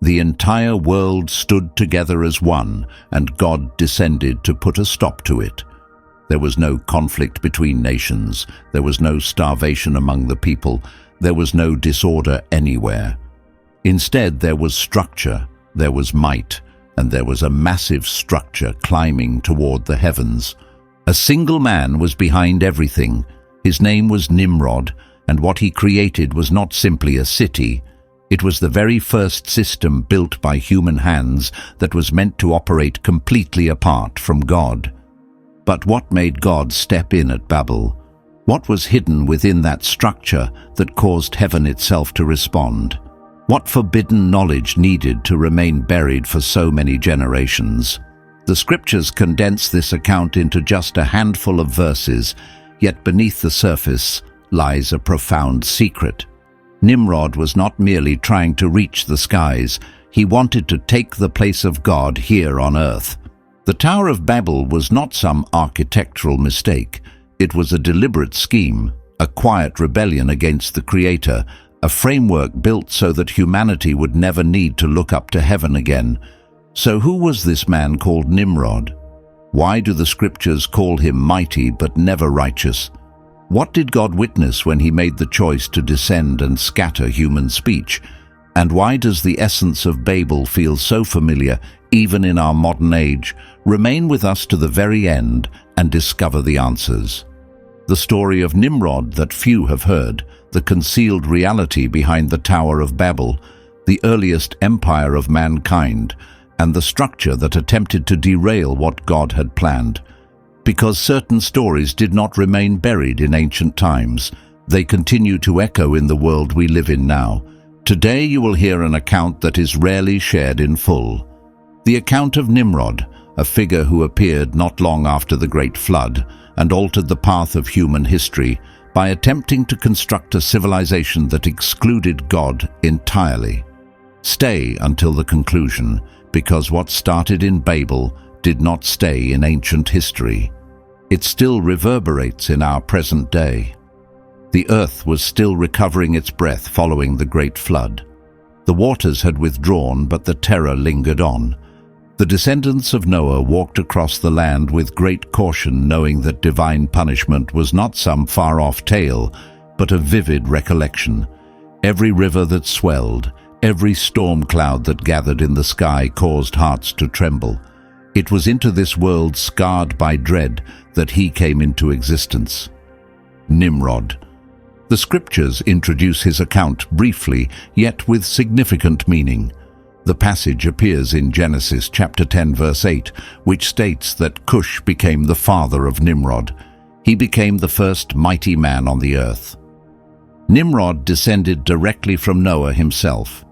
The entire world stood together as one, and God descended to put a stop to it. There was no conflict between nations. There was no starvation among the people. There was no disorder anywhere. Instead, there was structure, there was might, and there was a massive structure climbing toward the heavens. A single man was behind everything. His name was Nimrod, and what he created was not simply a city. It was the very first system built by human hands that was meant to operate completely apart from God. But what made God step in at Babel? What was hidden within that structure that caused heaven itself to respond? What forbidden knowledge needed to remain buried for so many generations? The scriptures condense this account into just a handful of verses, yet beneath the surface lies a profound secret. Nimrod was not merely trying to reach the skies, he wanted to take the place of God here on earth. The Tower of Babel was not some architectural mistake. It was a deliberate scheme, a quiet rebellion against the Creator, a framework built so that humanity would never need to look up to heaven again. So who was this man called Nimrod? Why do the scriptures call him mighty but never righteous? What did God witness when he made the choice to descend and scatter human speech? And why does the essence of Babel feel so familiar even in our modern age? Remain with us to the very end and discover the answers. The story of Nimrod that few have heard, the concealed reality behind the Tower of Babel, the earliest empire of mankind, and the structure that attempted to derail what God had planned. Because certain stories did not remain buried in ancient times, they continue to echo in the world we live in now. Today you will hear an account that is rarely shared in full. The account of Nimrod, a figure who appeared not long after the Great Flood and altered the path of human history by attempting to construct a civilization that excluded God entirely. Stay until the conclusion, because what started in Babel did not stay in ancient history. It still reverberates in our present day. The earth was still recovering its breath following the Great Flood. The waters had withdrawn, but the terror lingered on. The descendants of Noah walked across the land with great caution, knowing that divine punishment was not some far-off tale, but a vivid recollection. Every river that swelled, every storm cloud that gathered in the sky caused hearts to tremble. It was into this world scarred by dread that he came into existence. Nimrod. The scriptures introduce his account briefly, yet with significant meaning. The passage appears in Genesis chapter 10 verse 8, which states that Cush became the father of Nimrod. He became the first mighty man on the earth. Nimrod descended directly from Noah himself.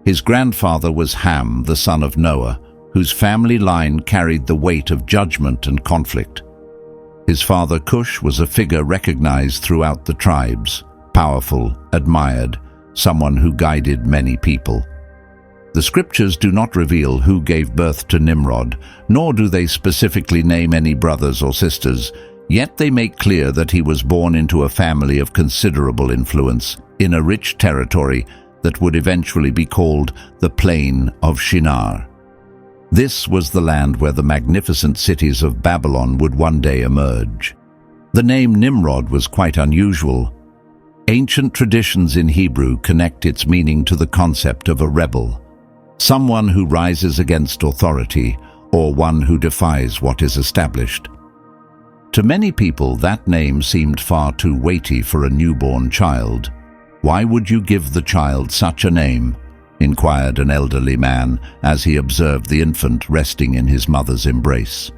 His grandfather was Ham, the son of Noah, whose family line carried the weight of judgment and conflict. His father Cush was a figure recognized throughout the tribes, powerful, admired, someone who guided many people. The scriptures do not reveal who gave birth to Nimrod, nor do they specifically name any brothers or sisters, yet they make clear that he was born into a family of considerable influence, in a rich territory that would eventually be called the Plain of Shinar. This was the land where the magnificent cities of Babylon would one day emerge. The name Nimrod was quite unusual. Ancient traditions in Hebrew connect its meaning to the concept of a rebel, someone who rises against authority, or one who defies what is established. To many people, that name seemed far too weighty for a newborn child. "Why would you give the child such a name?" inquired an elderly man as he observed the infant resting in his mother's embrace.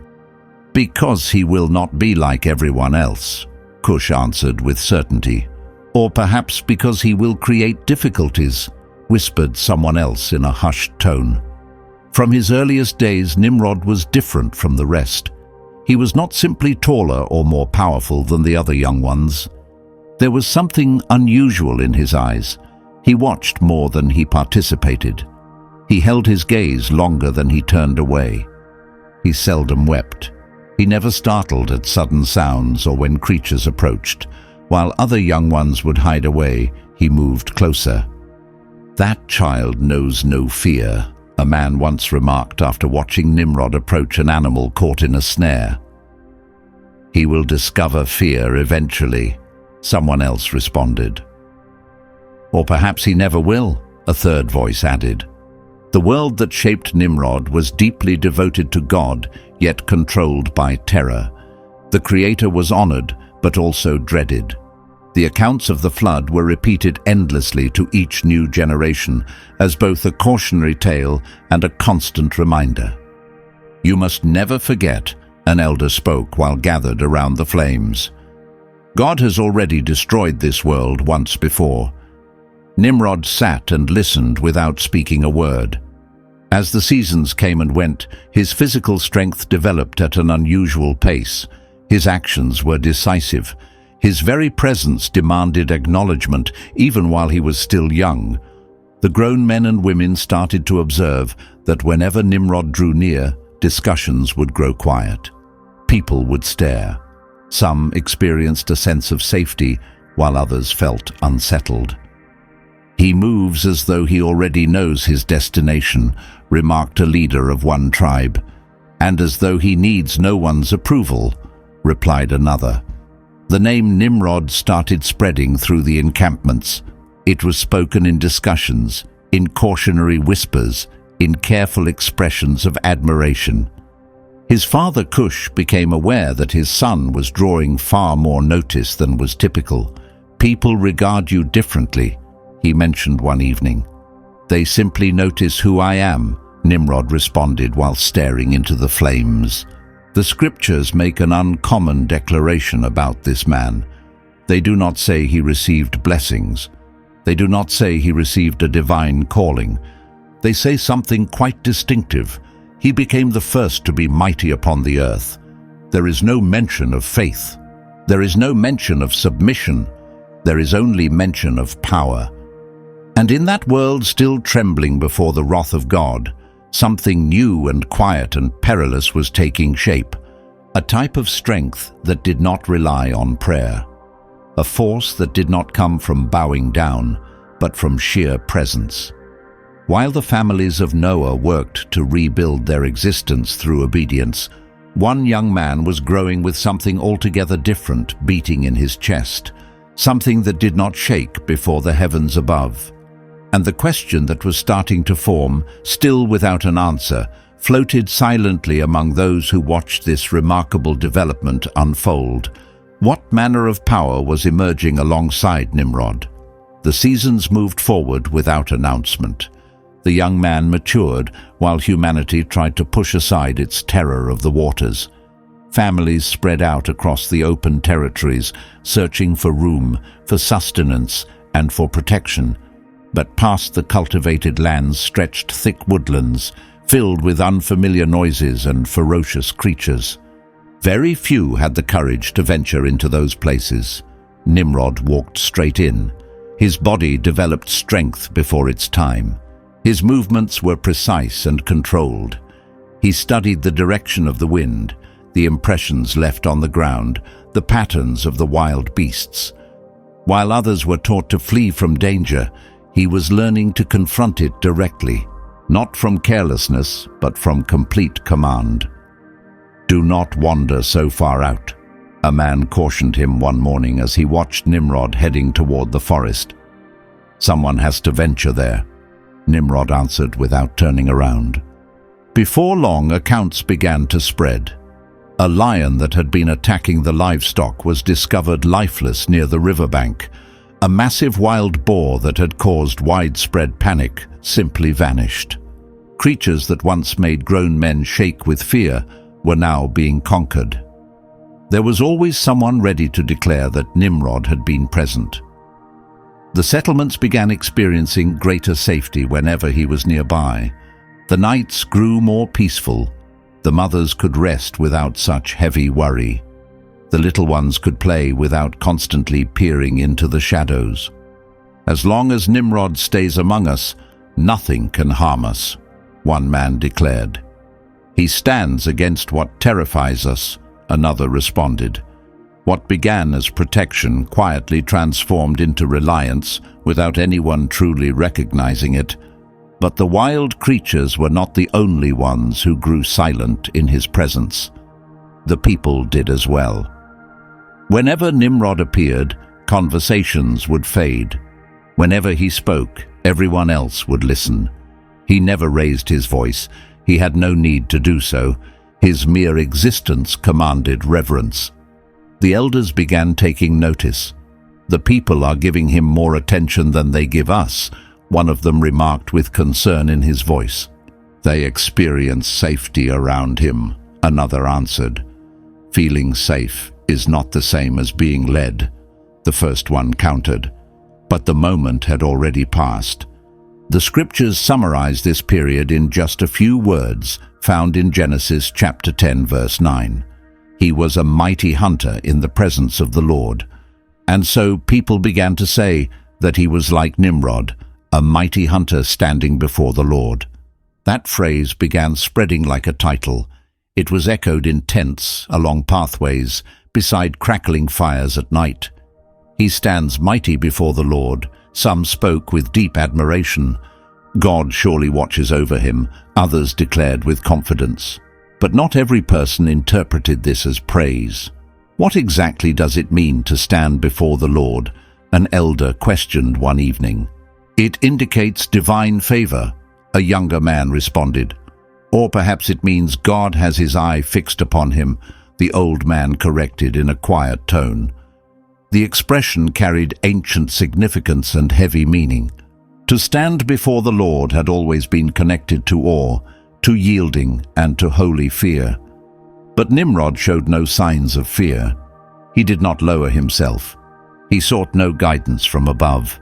"Because he will not be like everyone else," Cush answered with certainty. "Or perhaps because he will create difficulties," whispered someone else in a hushed tone. From his earliest days, Nimrod was different from the rest. He was not simply taller or more powerful than the other young ones. There was something unusual in his eyes. He watched more than he participated. He held his gaze longer than he turned away. He seldom wept. He never startled at sudden sounds or when creatures approached. While other young ones would hide away, he moved closer. "That child knows no fear," a man once remarked after watching Nimrod approach an animal caught in a snare. "He will discover fear eventually," someone else responded. "Or perhaps he never will," a third voice added. The world that shaped Nimrod was deeply devoted to God, yet controlled by terror. The Creator was honored, but also dreaded. The accounts of the flood were repeated endlessly to each new generation as both a cautionary tale and a constant reminder. "You must never forget," an elder spoke while gathered around the flames. "God has already destroyed this world once before." Nimrod sat and listened without speaking a word. As the seasons came and went, his physical strength developed at an unusual pace. His actions were decisive. His very presence demanded acknowledgement, even while he was still young. The grown men and women started to observe that whenever Nimrod drew near, discussions would grow quiet. People would stare. Some experienced a sense of safety, while others felt unsettled. "He moves as though he already knows his destination," remarked a leader of one tribe. "And as though he needs no one's approval," replied another. The name Nimrod started spreading through the encampments. It was spoken in discussions, in cautionary whispers, in careful expressions of admiration. His father Cush became aware that his son was drawing far more notice than was typical. "People regard you differently," he mentioned one evening. "They simply notice who I am," Nimrod responded while staring into the flames. The scriptures make an uncommon declaration about this man. They do not say he received blessings. They do not say he received a divine calling. They say something quite distinctive. He became the first to be mighty upon the earth. There is no mention of faith. There is no mention of submission. There is only mention of power. And in that world still trembling before the wrath of God, something new and quiet and perilous was taking shape, a type of strength that did not rely on prayer, a force that did not come from bowing down, but from sheer presence. While the families of Noah worked to rebuild their existence through obedience, one young man was growing with something altogether different beating in his chest, something that did not shake before the heavens above. And the question that was starting to form, still without an answer, floated silently among those who watched this remarkable development unfold. What manner of power was emerging alongside Nimrod? The seasons moved forward without announcement. The young man matured while humanity tried to push aside its terror of the waters. Families spread out across the open territories, searching for room, for sustenance, and for protection. But past the cultivated lands stretched thick woodlands, filled with unfamiliar noises and ferocious creatures. Very few had the courage to venture into those places. Nimrod walked straight in. His body developed strength before its time. His movements were precise and controlled. He studied the direction of the wind, the impressions left on the ground, the patterns of the wild beasts. While others were taught to flee from danger, he was learning to confront it directly, not from carelessness, but from complete command. "Do not wander so far out," a man cautioned him one morning as he watched Nimrod heading toward the forest. "Someone has to venture there," Nimrod answered without turning around. Before long, accounts began to spread. A lion that had been attacking the livestock was discovered lifeless near the riverbank. A massive wild boar that had caused widespread panic simply vanished. Creatures that once made grown men shake with fear were now being conquered. There was always someone ready to declare that Nimrod had been present. The settlements began experiencing greater safety whenever he was nearby. The nights grew more peaceful. The mothers could rest without such heavy worry. The little ones could play without constantly peering into the shadows. "As long as Nimrod stays among us, nothing can harm us," one man declared. "He stands against what terrifies us," another responded. What began as protection quietly transformed into reliance without anyone truly recognizing it. But the wild creatures were not the only ones who grew silent in his presence. The people did as well. Whenever Nimrod appeared, conversations would fade. Whenever he spoke, everyone else would listen. He never raised his voice. He had no need to do so. His mere existence commanded reverence. The elders began taking notice. "The people are giving him more attention than they give us," one of them remarked with concern in his voice. "They experience safety around him," another answered. "Feeling safe is not the same as being led," the first one countered. But the moment had already passed. The scriptures summarize this period in just a few words found in Genesis chapter 10, verse 9. He was a mighty hunter in the presence of the Lord. And so people began to say that he was like Nimrod, a mighty hunter standing before the Lord. That phrase began spreading like a title. It was echoed in tents, along pathways, beside crackling fires at night. "He stands mighty before the Lord," some spoke with deep admiration. "God surely watches over him," others declared with confidence. But not every person interpreted this as praise. "What exactly does it mean to stand before the Lord?" an elder questioned one evening. "It indicates divine favor," a younger man responded. "Or perhaps it means God has his eye fixed upon him," the old man corrected in a quiet tone. The expression carried ancient significance and heavy meaning. To stand before the Lord had always been connected to awe, to yielding, and to holy fear. But Nimrod showed no signs of fear. He did not lower himself. He sought no guidance from above.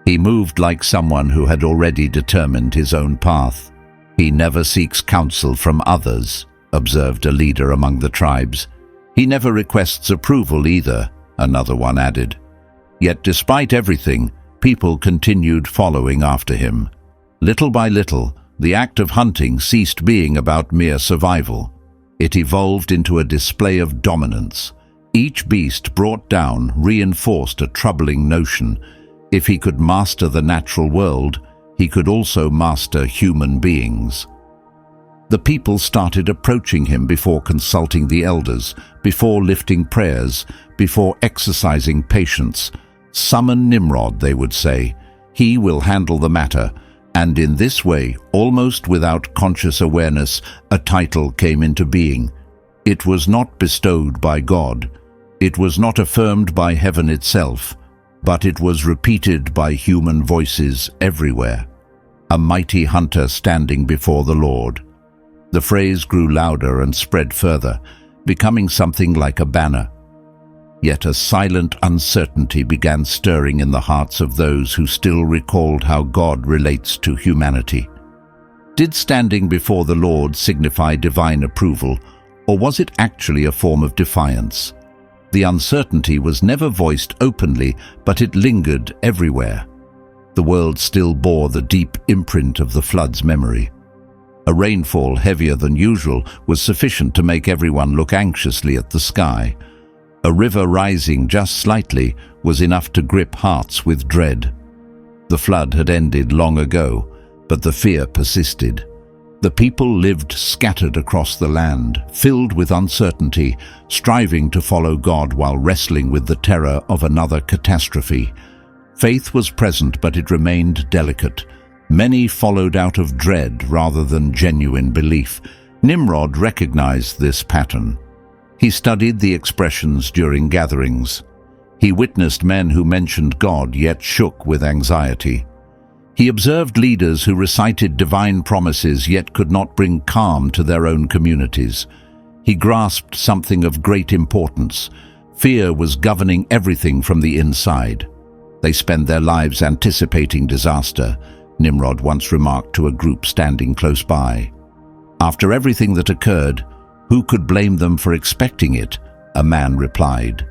He moved like someone who had already determined his own path. "He never seeks counsel from others," observed a leader among the tribes. "He never requests approval either," another one added. Yet despite everything, people continued following after him. Little by little, the act of hunting ceased being about mere survival. It evolved into a display of dominance. Each beast brought down reinforced a troubling notion. If he could master the natural world, he could also master human beings. The people started approaching him before consulting the elders, before lifting prayers, before exercising patience. "Summon Nimrod," they would say. "He will handle the matter." And in this way, almost without conscious awareness, a title came into being. It was not bestowed by God. It was not affirmed by heaven itself, but it was repeated by human voices everywhere. A mighty hunter standing before the Lord. The phrase grew louder and spread further, becoming something like a banner. Yet a silent uncertainty began stirring in the hearts of those who still recalled how God relates to humanity. Did standing before the Lord signify divine approval, or was it actually a form of defiance? The uncertainty was never voiced openly, but it lingered everywhere. The world still bore the deep imprint of the flood's memory. A rainfall heavier than usual was sufficient to make everyone look anxiously at the sky. A river rising just slightly was enough to grip hearts with dread. The flood had ended long ago, but the fear persisted. The people lived scattered across the land, filled with uncertainty, striving to follow God while wrestling with the terror of another catastrophe. Faith was present, but it remained delicate. Many followed out of dread rather than genuine belief. Nimrod recognized this pattern. He studied the expressions during gatherings. He witnessed men who mentioned God yet shook with anxiety. He observed leaders who recited divine promises yet could not bring calm to their own communities. He grasped something of great importance. Fear was governing everything from the inside. They spend their lives anticipating disaster, Nimrod once remarked to a group standing close by. After everything that occurred, who could blame them for expecting it? A man replied.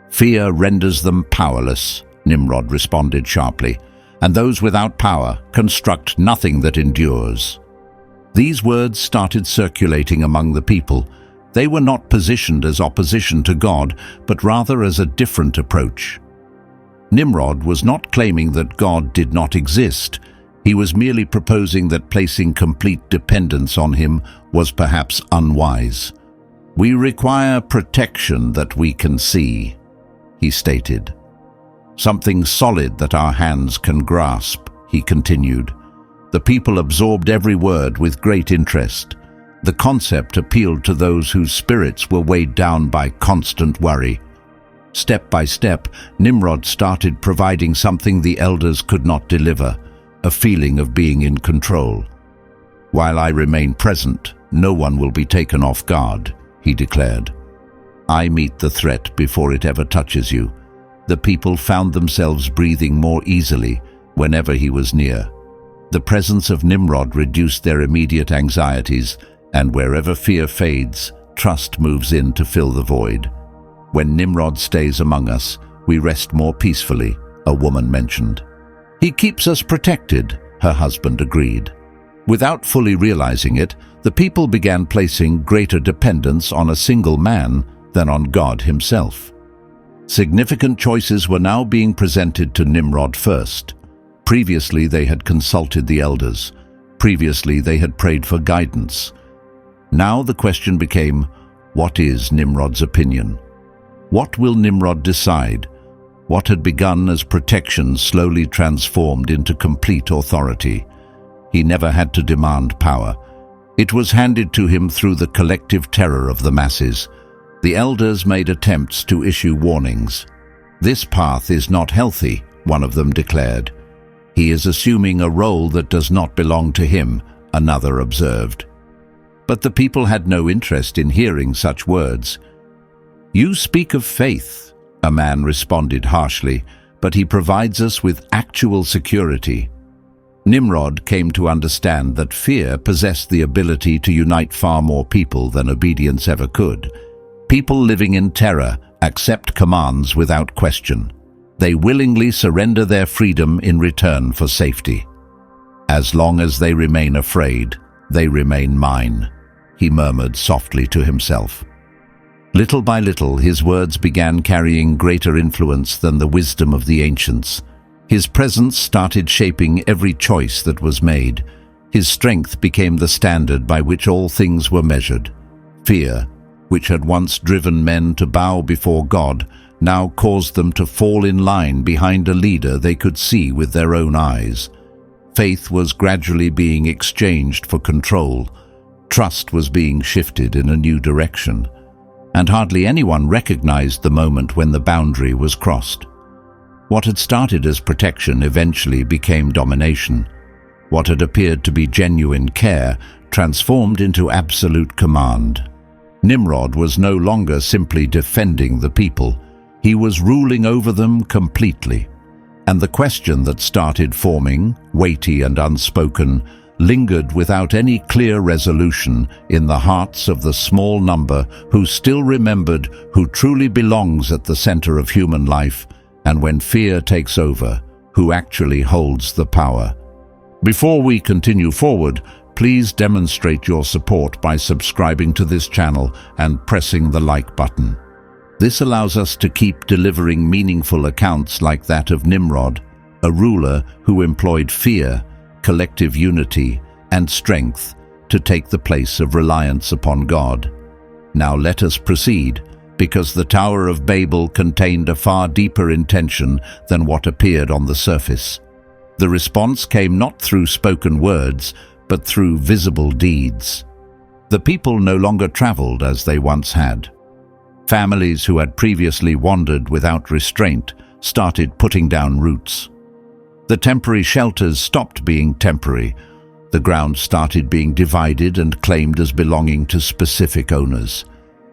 Fear renders them powerless, Nimrod responded sharply, and those without power construct nothing that endures. These words started circulating among the people. They were not positioned as opposition to God, but rather as a different approach. Nimrod was not claiming that God did not exist. He was merely proposing that placing complete dependence on him was perhaps unwise. "We require protection that we can see," he stated. "Something solid that our hands can grasp," he continued. The people absorbed every word with great interest. The concept appealed to those whose spirits were weighed down by constant worry. Step by step, Nimrod started providing something the elders could not deliver, a feeling of being in control. "While I remain present, no one will be taken off guard," he declared. "I meet the threat before it ever touches you." The people found themselves breathing more easily whenever he was near. The presence of Nimrod reduced their immediate anxieties, and wherever fear fades, trust moves in to fill the void. "When Nimrod stays among us, we rest more peacefully," a woman mentioned. "He keeps us protected," her husband agreed. Without fully realizing it, the people began placing greater dependence on a single man than on God himself. Significant choices were now being presented to Nimrod first. Previously, they had consulted the elders. Previously, they had prayed for guidance. Now the question became, what is Nimrod's opinion? What will Nimrod decide? What had begun as protection slowly transformed into complete authority. He never had to demand power. It was handed to him through the collective terror of the masses. The elders made attempts to issue warnings. "This path is not healthy," one of them declared. "He is assuming a role that does not belong to him," another observed. But the people had no interest in hearing such words. "You speak of faith," a man responded harshly, "but he provides us with actual security." Nimrod came to understand that fear possessed the ability to unite far more people than obedience ever could. People living in terror accept commands without question. They willingly surrender their freedom in return for safety. "As long as they remain afraid, they remain mine," he murmured softly to himself. Little by little, his words began carrying greater influence than the wisdom of the ancients. His presence started shaping every choice that was made. His strength became the standard by which all things were measured. Fear, which had once driven men to bow before God, now caused them to fall in line behind a leader they could see with their own eyes. Faith was gradually being exchanged for control. Trust was being shifted in a new direction. And hardly anyone recognized the moment when the boundary was crossed. What had started as protection eventually became domination. What had appeared to be genuine care transformed into absolute command. Nimrod was no longer simply defending the people. He was ruling over them completely. And the question that started forming, weighty and unspoken, lingered without any clear resolution in the hearts of the small number who still remembered who truly belongs at the center of human life, and when fear takes over, who actually holds the power. Before we continue forward, please demonstrate your support by subscribing to this channel and pressing the like button. This allows us to keep delivering meaningful accounts like that of Nimrod, a ruler who employed fear, collective unity, and strength to take the place of reliance upon God. Now let us proceed, because the Tower of Babel contained a far deeper intention than what appeared on the surface. The response came not through spoken words, but through visible deeds. The people no longer traveled as they once had. Families who had previously wandered without restraint started putting down roots. The temporary shelters stopped being temporary. The ground started being divided and claimed as belonging to specific owners.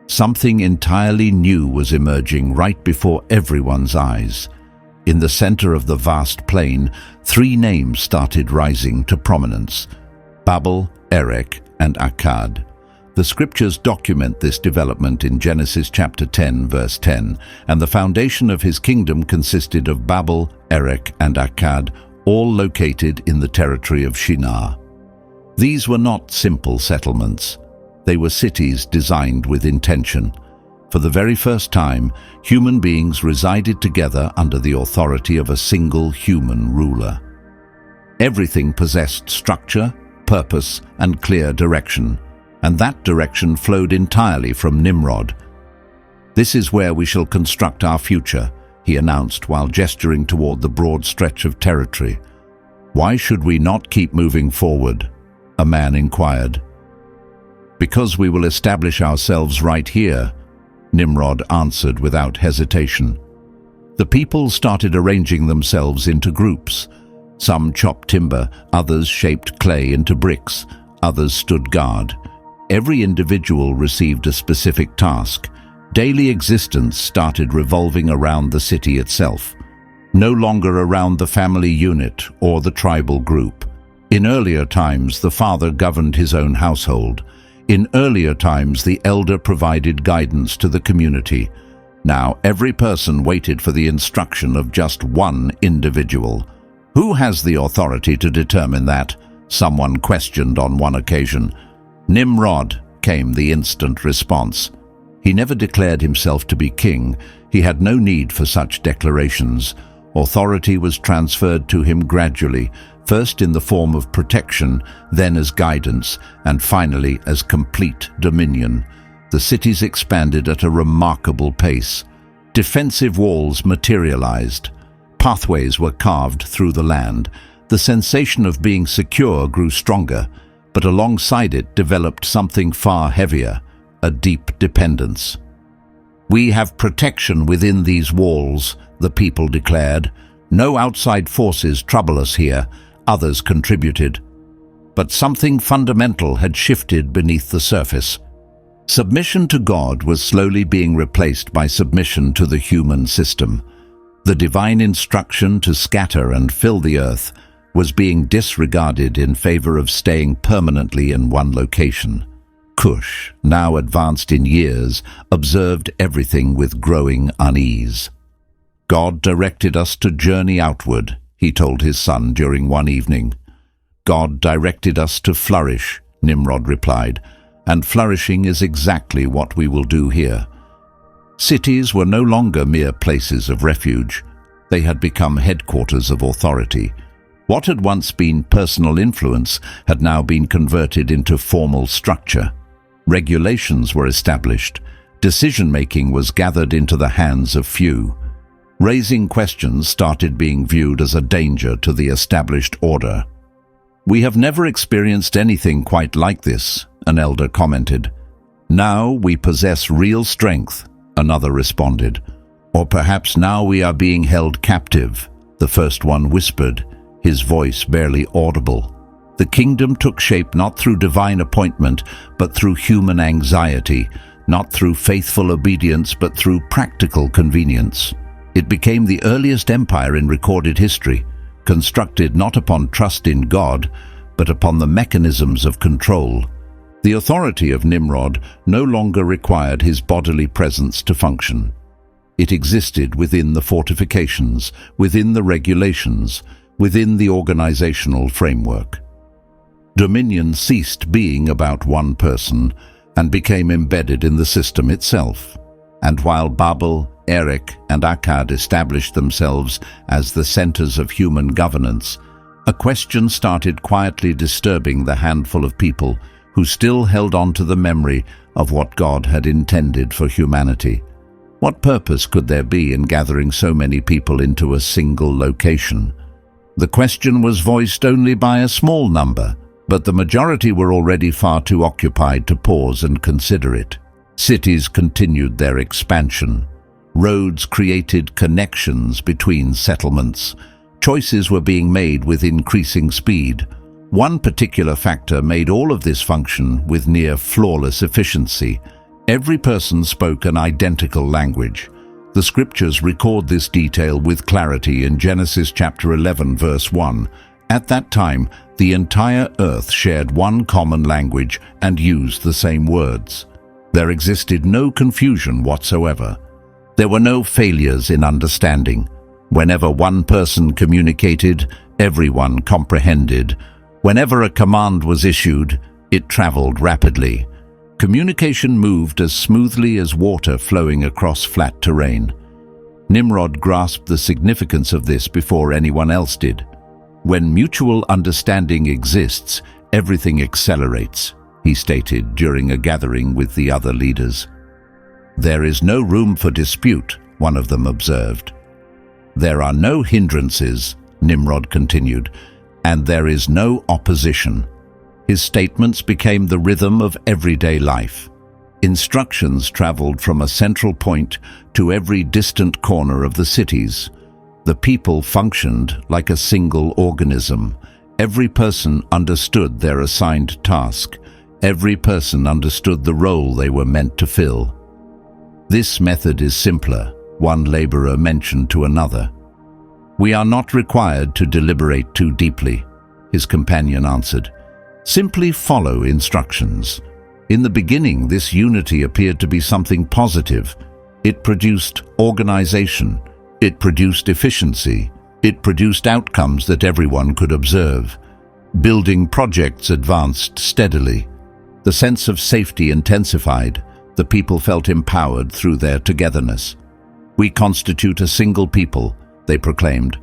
Something entirely new was emerging right before everyone's eyes. In the center of the vast plain, 3 names started rising to prominence: Babel, Erech, and Akkad. The scriptures document this development in Genesis chapter 10, verse 10, and the foundation of his kingdom consisted of Babel, Erech, and Akkad, all located in the territory of Shinar. These were not simple settlements. They were cities designed with intention. For the very first time, human beings resided together under the authority of a single human ruler. Everything possessed structure, purpose, and clear direction, and that direction flowed entirely from Nimrod. "This is where we shall construct our future," he announced while gesturing toward the broad stretch of territory. "Why should we not keep moving forward?" a man inquired. "Because we will establish ourselves right here," Nimrod answered without hesitation. The people started arranging themselves into groups. Some chopped timber, others shaped clay into bricks, others stood guard. Every individual received a specific task. Daily existence started revolving around the city itself, no longer around the family unit or the tribal group. In earlier times, the father governed his own household. In earlier times, the elder provided guidance to the community. Now, every person waited for the instruction of just one individual. "Who has the authority to determine that?" someone questioned on one occasion. "Nimrod," came the instant response. He never declared himself to be king. He had no need for such declarations. Authority was transferred to him gradually, first in the form of protection, then as guidance, and finally as complete dominion. The cities expanded at a remarkable pace. Defensive walls materialized. Pathways were carved through the land. The sensation of being secure grew stronger, but alongside it developed something far heavier, a deep dependence. "We have protection within these walls," the people declared. "No outside forces trouble us here," others contributed. But something fundamental had shifted beneath the surface. Submission to God was slowly being replaced by submission to the human system. The divine instruction to scatter and fill the earth was being disregarded in favor of staying permanently in one location. Cush, now advanced in years, observed everything with growing unease. "God directed us to journey outward," he told his son during one evening. "God directed us to flourish," Nimrod replied, "and flourishing is exactly what we will do here." Cities were no longer mere places of refuge. They had become headquarters of authority. What had once been personal influence had now been converted into formal structure. Regulations were established. Decision-making was gathered into the hands of few. Raising questions started being viewed as a danger to the established order. "We have never experienced anything quite like this," an elder commented. "Now we possess real strength," another responded. "Or perhaps now we are being held captive," the first one whispered, his voice barely audible. The kingdom took shape not through divine appointment, but through human anxiety, not through faithful obedience, but through practical convenience. It became the earliest empire in recorded history, constructed not upon trust in God, but upon the mechanisms of control. The authority of Nimrod no longer required his bodily presence to function. It existed within the fortifications, within the regulations, within the organizational framework. Dominion ceased being about one person and became embedded in the system itself. And while Babel, Erech, and Akkad established themselves as the centers of human governance, a question started quietly disturbing the handful of people who still held on to the memory of what God had intended for humanity. What purpose could there be in gathering so many people into a single location? The question was voiced only by a small number, but the majority were already far too occupied to pause and consider it. Cities continued their expansion. Roads created connections between settlements. Choices were being made with increasing speed. One particular factor made all of this function with near flawless efficiency. Every person spoke an identical language. The scriptures record this detail with clarity in Genesis chapter 11, verse 1. At that time, the entire earth shared one common language and used the same words. There existed no confusion whatsoever. There were no failures in understanding. Whenever one person communicated, everyone comprehended. Whenever a command was issued, it traveled rapidly. Communication moved as smoothly as water flowing across flat terrain. Nimrod grasped the significance of this before anyone else did. When mutual understanding exists, everything accelerates, he stated during a gathering with the other leaders. There is no room for dispute, one of them observed. There are no hindrances, Nimrod continued, and there is no opposition. His statements became the rhythm of everyday life. Instructions traveled from a central point to every distant corner of the cities. The people functioned like a single organism. Every person understood their assigned task. Every person understood the role they were meant to fill. This method is simpler, one laborer mentioned to another. We are not required to deliberate too deeply, his companion answered. Simply follow instructions. In the beginning, this unity appeared to be something positive. It produced organization. It produced efficiency. It produced outcomes that everyone could observe. Building projects advanced steadily. The sense of safety intensified. The people felt empowered through their togetherness. We constitute a single people, they proclaimed.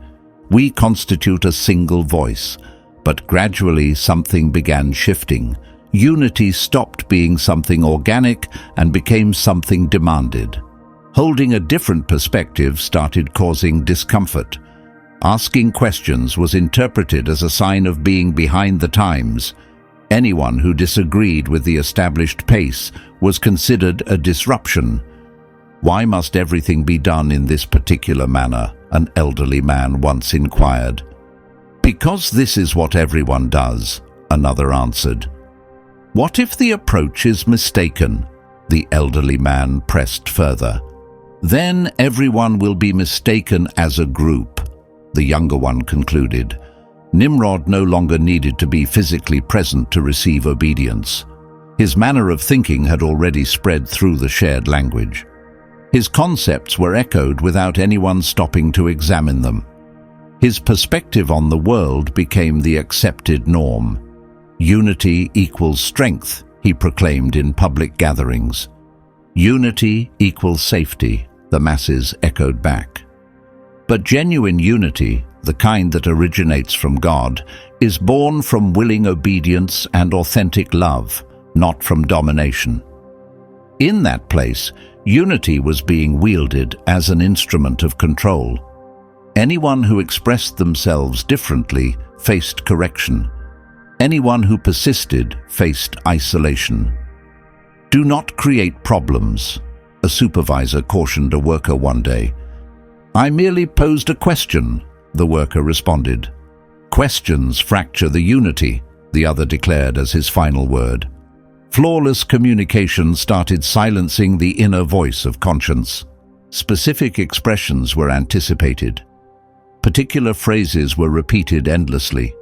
We constitute a single voice. But gradually something began shifting. Unity stopped being something organic and became something demanded. Holding a different perspective started causing discomfort. Asking questions was interpreted as a sign of being behind the times. Anyone who disagreed with the established pace was considered a disruption. Why must everything be done in this particular manner? An elderly man once inquired. Because this is what everyone does, another answered. What if the approach is mistaken? The elderly man pressed further. Then everyone will be mistaken as a group, the younger one concluded. Nimrod no longer needed to be physically present to receive obedience. His manner of thinking had already spread through the shared language. His concepts were echoed without anyone stopping to examine them. His perspective on the world became the accepted norm. Unity equals strength, he proclaimed in public gatherings. Unity equals safety, the masses echoed back. But genuine unity, the kind that originates from God, is born from willing obedience and authentic love, not from domination. In that place, unity was being wielded as an instrument of control. Anyone who expressed themselves differently faced correction. Anyone who persisted faced isolation. Do not create problems, a supervisor cautioned a worker one day. I merely posed a question, the worker responded. Questions fracture the unity, the other declared as his final word. Flawless communication started silencing the inner voice of conscience. Specific expressions were anticipated. Particular phrases were repeated endlessly.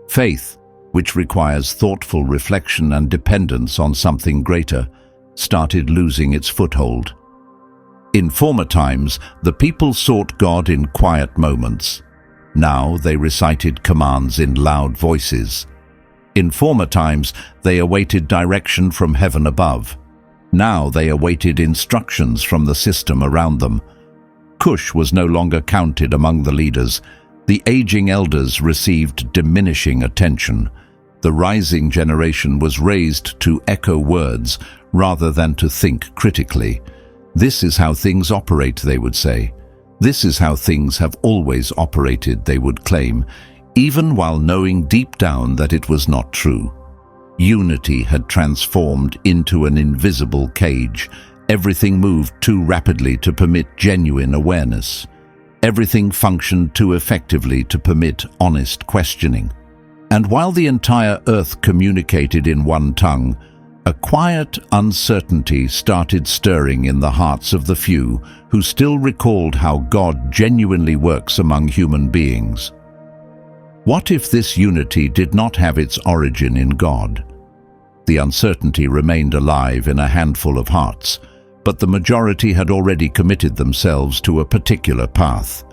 Faith, which requires thoughtful reflection and dependence on something greater, started losing its foothold. In former times, the people sought God in quiet moments. Now they recited commands in loud voices. In former times, they awaited direction from heaven above. Now they awaited instructions from the system around them. Cush was no longer counted among the leaders. The aging elders received diminishing attention. The rising generation was raised to echo words rather than to think critically. This is how things operate, they would say. This is how things have always operated, they would claim, even while knowing deep down that it was not true. Unity had transformed into an invisible cage. Everything moved too rapidly to permit genuine awareness. Everything functioned too effectively to permit honest questioning. And while the entire earth communicated in one tongue, a quiet uncertainty started stirring in the hearts of the few who still recalled how God genuinely works among human beings. What if this unity did not have its origin in God? The uncertainty remained alive in a handful of hearts, but the majority had already committed themselves to a particular path.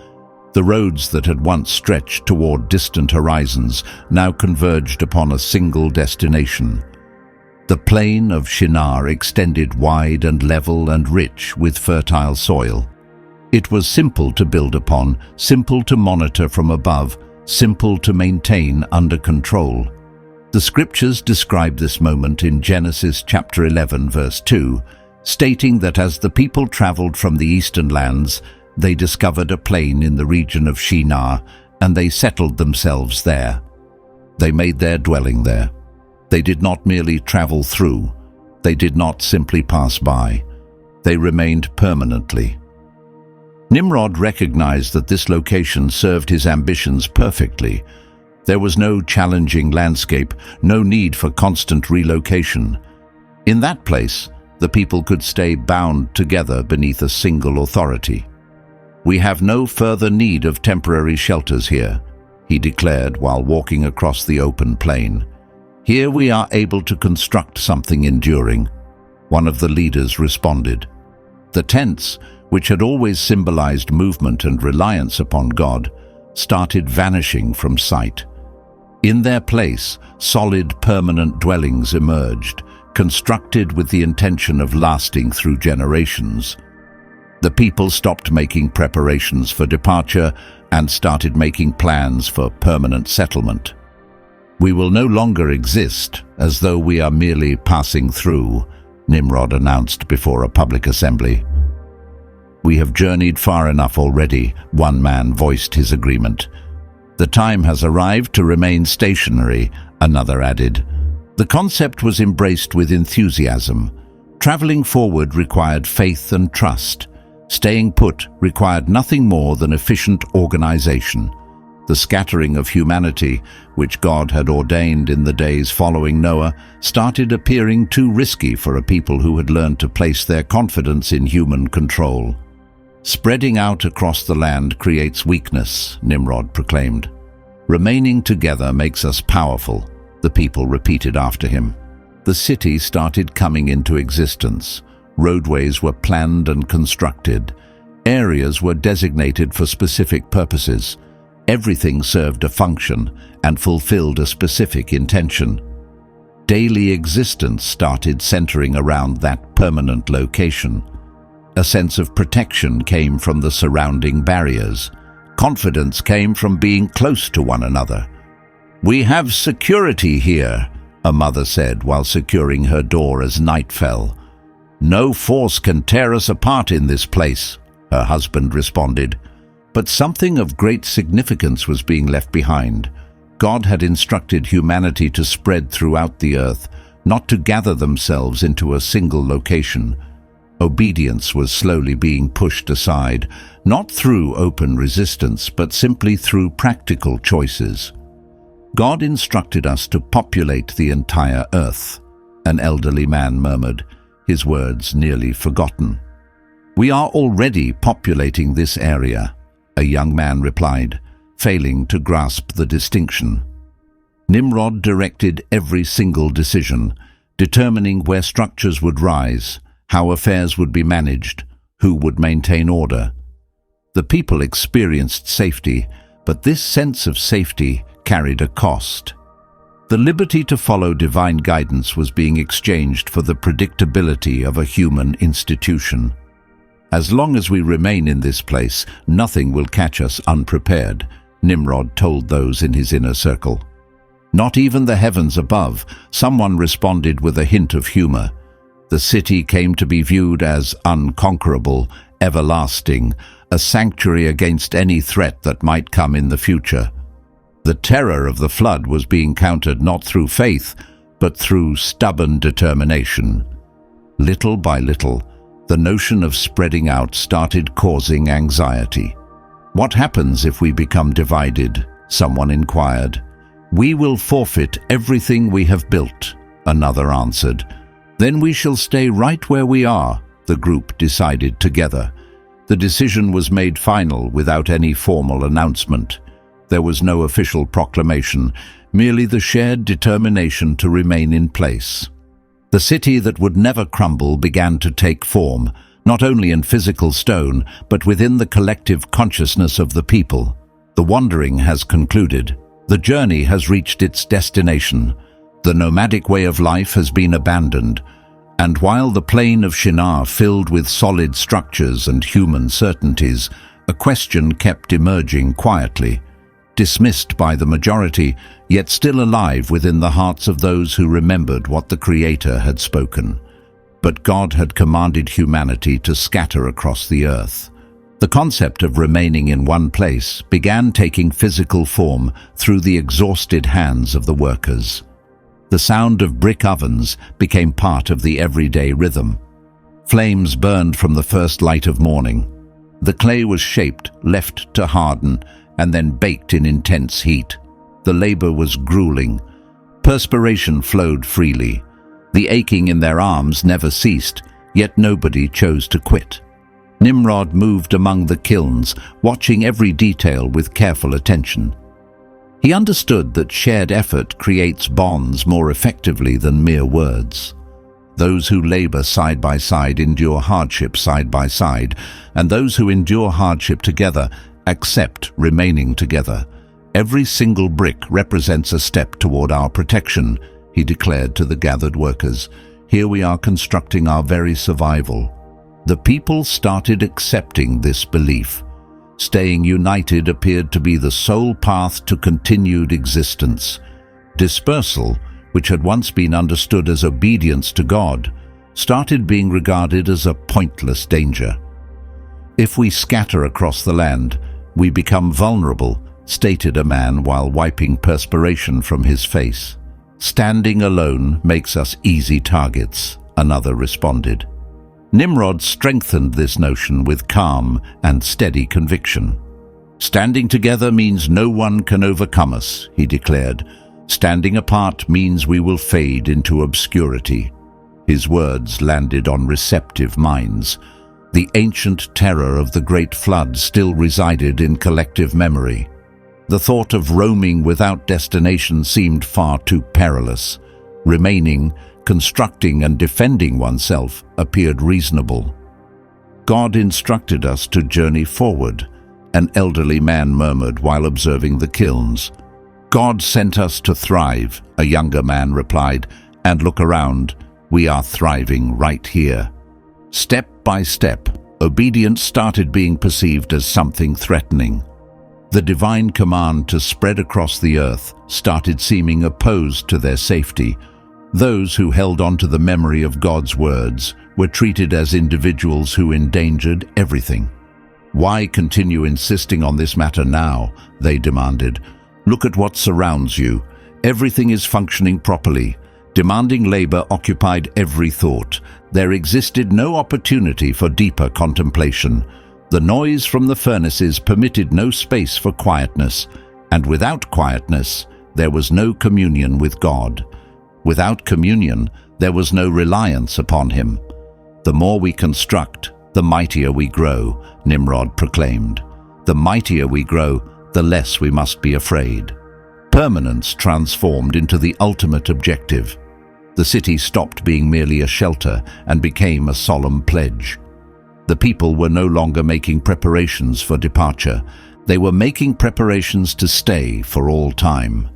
The roads that had once stretched toward distant horizons now converged upon a single destination. The plain of Shinar extended wide and level and rich with fertile soil. It was simple to build upon, simple to monitor from above, simple to maintain under control. The scriptures describe this moment in Genesis chapter 11 verse 2, stating that as the people traveled from the eastern lands, they discovered a plain in the region of Shinar, and they settled themselves there. They made their dwelling there. They did not merely travel through. They did not simply pass by. They remained permanently. Nimrod recognized that this location served his ambitions perfectly. There was no challenging landscape, no need for constant relocation. In that place, the people could stay bound together beneath a single authority. "We have no further need of temporary shelters here," he declared while walking across the open plain. "Here we are able to construct something enduring." One of the leaders responded. The tents, which had always symbolized movement and reliance upon God, started vanishing from sight. In their place, solid, permanent dwellings emerged, constructed with the intention of lasting through generations. The people stopped making preparations for departure and started making plans for permanent settlement. "We will no longer exist as though we are merely passing through," Nimrod announced before a public assembly. "We have journeyed far enough already," one man voiced his agreement. "The time has arrived to remain stationary," another added. The concept was embraced with enthusiasm. Traveling forward required faith and trust. Staying put required nothing more than efficient organization. The scattering of humanity, which God had ordained in the days following Noah, started appearing too risky for a people who had learned to place their confidence in human control. "Spreading out across the land creates weakness," Nimrod proclaimed. "Remaining together makes us powerful," the people repeated after him. The city started coming into existence. Roadways were planned and constructed. Areas were designated for specific purposes. Everything served a function and fulfilled a specific intention. Daily existence started centering around that permanent location. A sense of protection came from the surrounding barriers. Confidence came from being close to one another. "We have security here," a mother said while securing her door as night fell. "No force can tear us apart in this place," her husband responded. But something of great significance was being left behind. God had instructed humanity to spread throughout the earth, not to gather themselves into a single location. Obedience was slowly being pushed aside, not through open resistance, but simply through practical choices. "God instructed us to populate the entire earth," an elderly man murmured, his words nearly forgotten. "We are already populating this area," a young man replied, failing to grasp the distinction. Nimrod directed every single decision, determining where structures would rise, how affairs would be managed, who would maintain order. The people experienced safety, but this sense of safety carried a cost. The liberty to follow divine guidance was being exchanged for the predictability of a human institution. "As long as we remain in this place, nothing will catch us unprepared," Nimrod told those in his inner circle. "Not even the heavens above," someone responded with a hint of humor. The city came to be viewed as unconquerable, everlasting, a sanctuary against any threat that might come in the future. The terror of the flood was being countered not through faith, but through stubborn determination. Little by little, the notion of spreading out started causing anxiety. "What happens if we become divided?" someone inquired. "We will forfeit everything we have built," another answered. "Then we shall stay right where we are," the group decided together. The decision was made final without any formal announcement. There was no official proclamation, merely the shared determination to remain in place. The city that would never crumble began to take form, not only in physical stone, but within the collective consciousness of the people. The wandering has concluded. The journey has reached its destination. The nomadic way of life has been abandoned, and while the plain of Shinar filled with solid structures and human certainties, a question kept emerging quietly, dismissed by the majority, yet still alive within the hearts of those who remembered what the Creator had spoken. But God had commanded humanity to scatter across the earth. The concept of remaining in one place began taking physical form through the exhausted hands of the workers. The sound of brick ovens became part of the everyday rhythm. Flames burned from the first light of morning. The clay was shaped, left to harden, and then baked in intense heat. The labor was grueling. Perspiration flowed freely. The aching in their arms never ceased, yet nobody chose to quit. Nimrod moved among the kilns, watching every detail with careful attention. He understood that shared effort creates bonds more effectively than mere words. Those who labor side by side endure hardship side by side, and those who endure hardship together accept remaining together. Every single brick represents a step toward our protection, he declared to the gathered workers. Here we are constructing our very survival. The people started accepting this belief. Staying united appeared to be the sole path to continued existence. Dispersal, which had once been understood as obedience to God, started being regarded as a pointless danger. If we scatter across the land, we become vulnerable, stated a man while wiping perspiration from his face. Standing alone makes us easy targets, another responded. Nimrod strengthened this notion with calm and steady conviction. Standing together means no one can overcome us, he declared. Standing apart means we will fade into obscurity. His words landed on receptive minds. The ancient terror of the Great Flood still resided in collective memory. The thought of roaming without destination seemed far too perilous. Remaining, constructing and defending oneself appeared reasonable. God instructed us to journey forward, an elderly man murmured while observing the kilns. God sent us to thrive, a younger man replied, and look around, we are thriving right here. Step by step, obedience started being perceived as something threatening. The divine command to spread across the earth started seeming opposed to their safety. Those who held on to the memory of God's words were treated as individuals who endangered everything. Why continue insisting on this matter now? They demanded. Look at what surrounds you. Everything is functioning properly. Demanding labor occupied every thought. There existed no opportunity for deeper contemplation. The noise from the furnaces permitted no space for quietness, and without quietness, there was no communion with God. Without communion, there was no reliance upon Him. The more we construct, the mightier we grow, Nimrod proclaimed. The mightier we grow, the less we must be afraid. Permanence transformed into the ultimate objective. The city stopped being merely a shelter and became a solemn pledge. The people were no longer making preparations for departure. They were making preparations to stay for all time.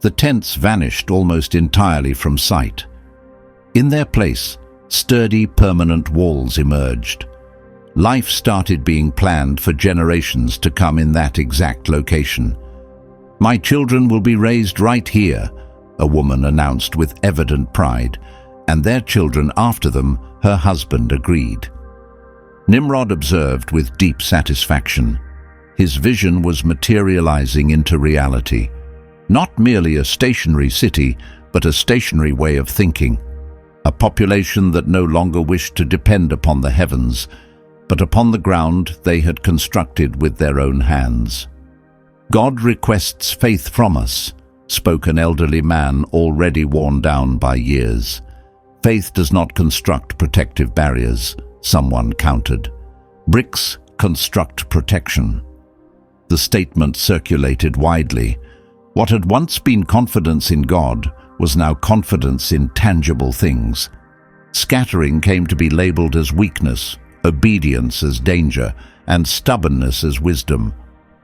The tents vanished almost entirely from sight. In their place, sturdy, permanent walls emerged. Life started being planned for generations to come in that exact location. My children will be raised right here, a woman announced with evident pride, and their children after them, her husband agreed. Nimrod observed with deep satisfaction. His vision was materializing into reality. Not merely a stationary city, but a stationary way of thinking. A population that no longer wished to depend upon the heavens, but upon the ground they had constructed with their own hands. God requests faith from us, spoke an elderly man already worn down by years. Faith does not construct protective barriers, someone countered. Bricks construct protection. The statement circulated widely. What had once been confidence in God was now confidence in tangible things. Scattering came to be labeled as weakness, obedience as danger, and stubbornness as wisdom.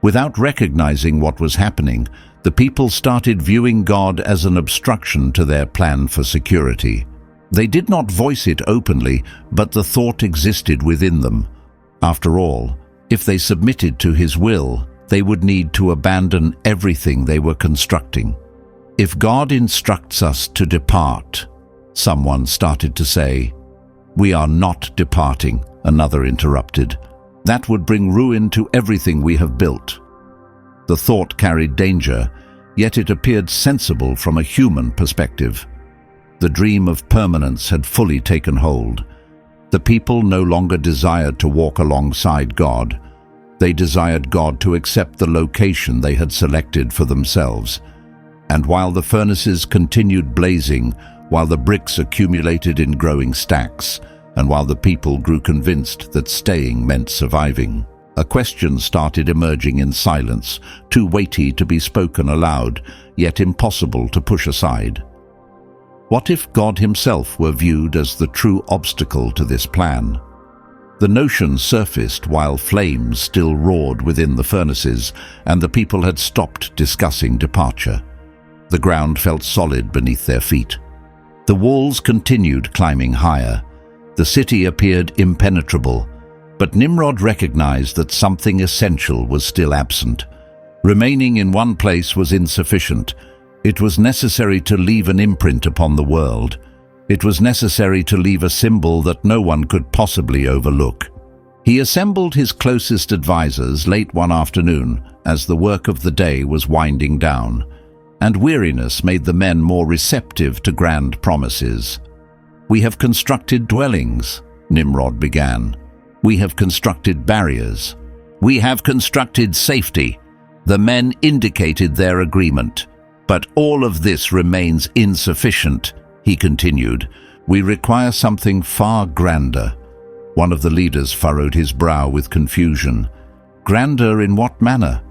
Without recognizing what was happening, the people started viewing God as an obstruction to their plan for security. They did not voice it openly, but the thought existed within them. After all, if they submitted to His will, they would need to abandon everything they were constructing. If God instructs us to depart, someone started to say. "We are not departing," another interrupted. "That would bring ruin to everything we have built." The thought carried danger, yet it appeared sensible from a human perspective. The dream of permanence had fully taken hold. The people no longer desired to walk alongside God. They desired God to accept the location they had selected for themselves. And while the furnaces continued blazing, while the bricks accumulated in growing stacks, and while the people grew convinced that staying meant surviving, a question started emerging in silence, too weighty to be spoken aloud, yet impossible to push aside. What if God Himself were viewed as the true obstacle to this plan? The notion surfaced while flames still roared within the furnaces, and the people had stopped discussing departure. The ground felt solid beneath their feet. The walls continued climbing higher. The city appeared impenetrable, but Nimrod recognized that something essential was still absent. Remaining in one place was insufficient. It was necessary to leave an imprint upon the world. It was necessary to leave a symbol that no one could possibly overlook. He assembled his closest advisors late one afternoon as the work of the day was winding down, and weariness made the men more receptive to grand promises. "We have constructed dwellings," Nimrod began. "We have constructed barriers. We have constructed safety." The men indicated their agreement. "But all of this remains insufficient," he continued. "We require something far grander." One of the leaders furrowed his brow with confusion. "Grander in what manner?"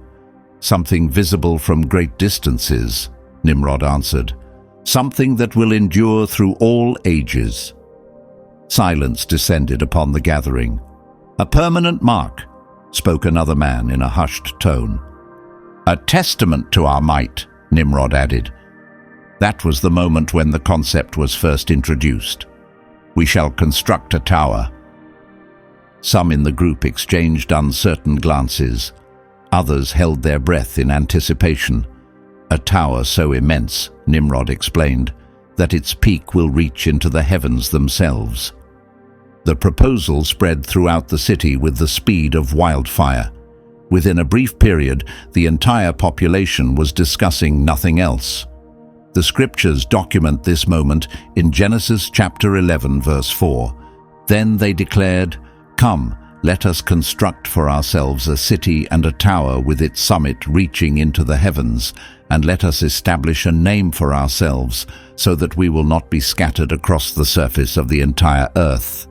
"Something visible from great distances," Nimrod answered. "Something that will endure through all ages." Silence descended upon the gathering. "A permanent mark," spoke another man in a hushed tone. "A testament to our might," Nimrod added. That was the moment when the concept was first introduced. "We shall construct a tower." Some in the group exchanged uncertain glances. Others held their breath in anticipation. "A tower so immense," Nimrod explained, "that its peak will reach into the heavens themselves." The proposal spread throughout the city with the speed of wildfire. Within a brief period, the entire population was discussing nothing else. The scriptures document this moment in Genesis chapter 11, verse 4. "Then they declared, 'Come, let us construct for ourselves a city and a tower with its summit reaching into the heavens, and let us establish a name for ourselves, so that we will not be scattered across the surface of the entire earth.'"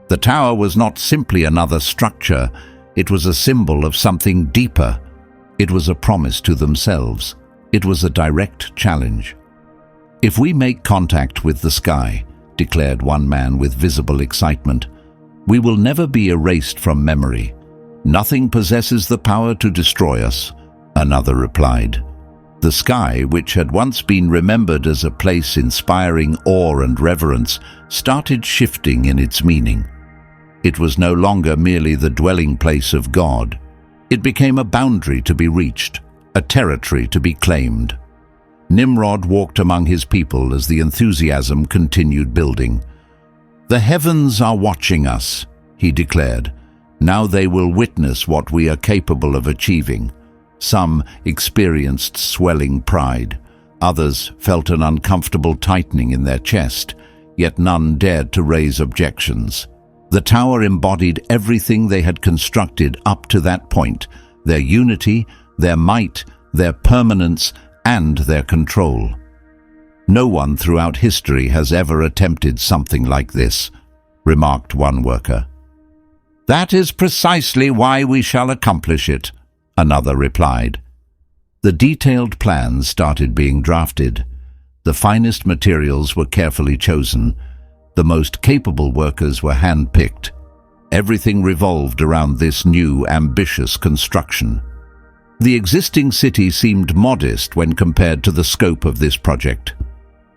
The tower was not simply another structure. It was a symbol of something deeper. It was a promise to themselves. It was a direct challenge. "If we make contact with the sky," declared one man with visible excitement, "we will never be erased from memory. Nothing possesses the power to destroy us," another replied. The sky, which had once been remembered as a place inspiring awe and reverence, started shifting in its meaning. It was no longer merely the dwelling place of God. It became a boundary to be reached, a territory to be claimed. Nimrod walked among his people as the enthusiasm continued building. "The heavens are watching us," he declared. "Now they will witness what we are capable of achieving." Some experienced swelling pride. Others felt an uncomfortable tightening in their chest, yet none dared to raise objections. The tower embodied everything they had constructed up to that point: their unity, their might, their permanence, and their control. "No one throughout history has ever attempted something like this," remarked one worker. "That is precisely why we shall accomplish it," another replied. The detailed plans started being drafted. The finest materials were carefully chosen. The most capable workers were hand-picked. Everything revolved around this new, ambitious construction. The existing city seemed modest when compared to the scope of this project.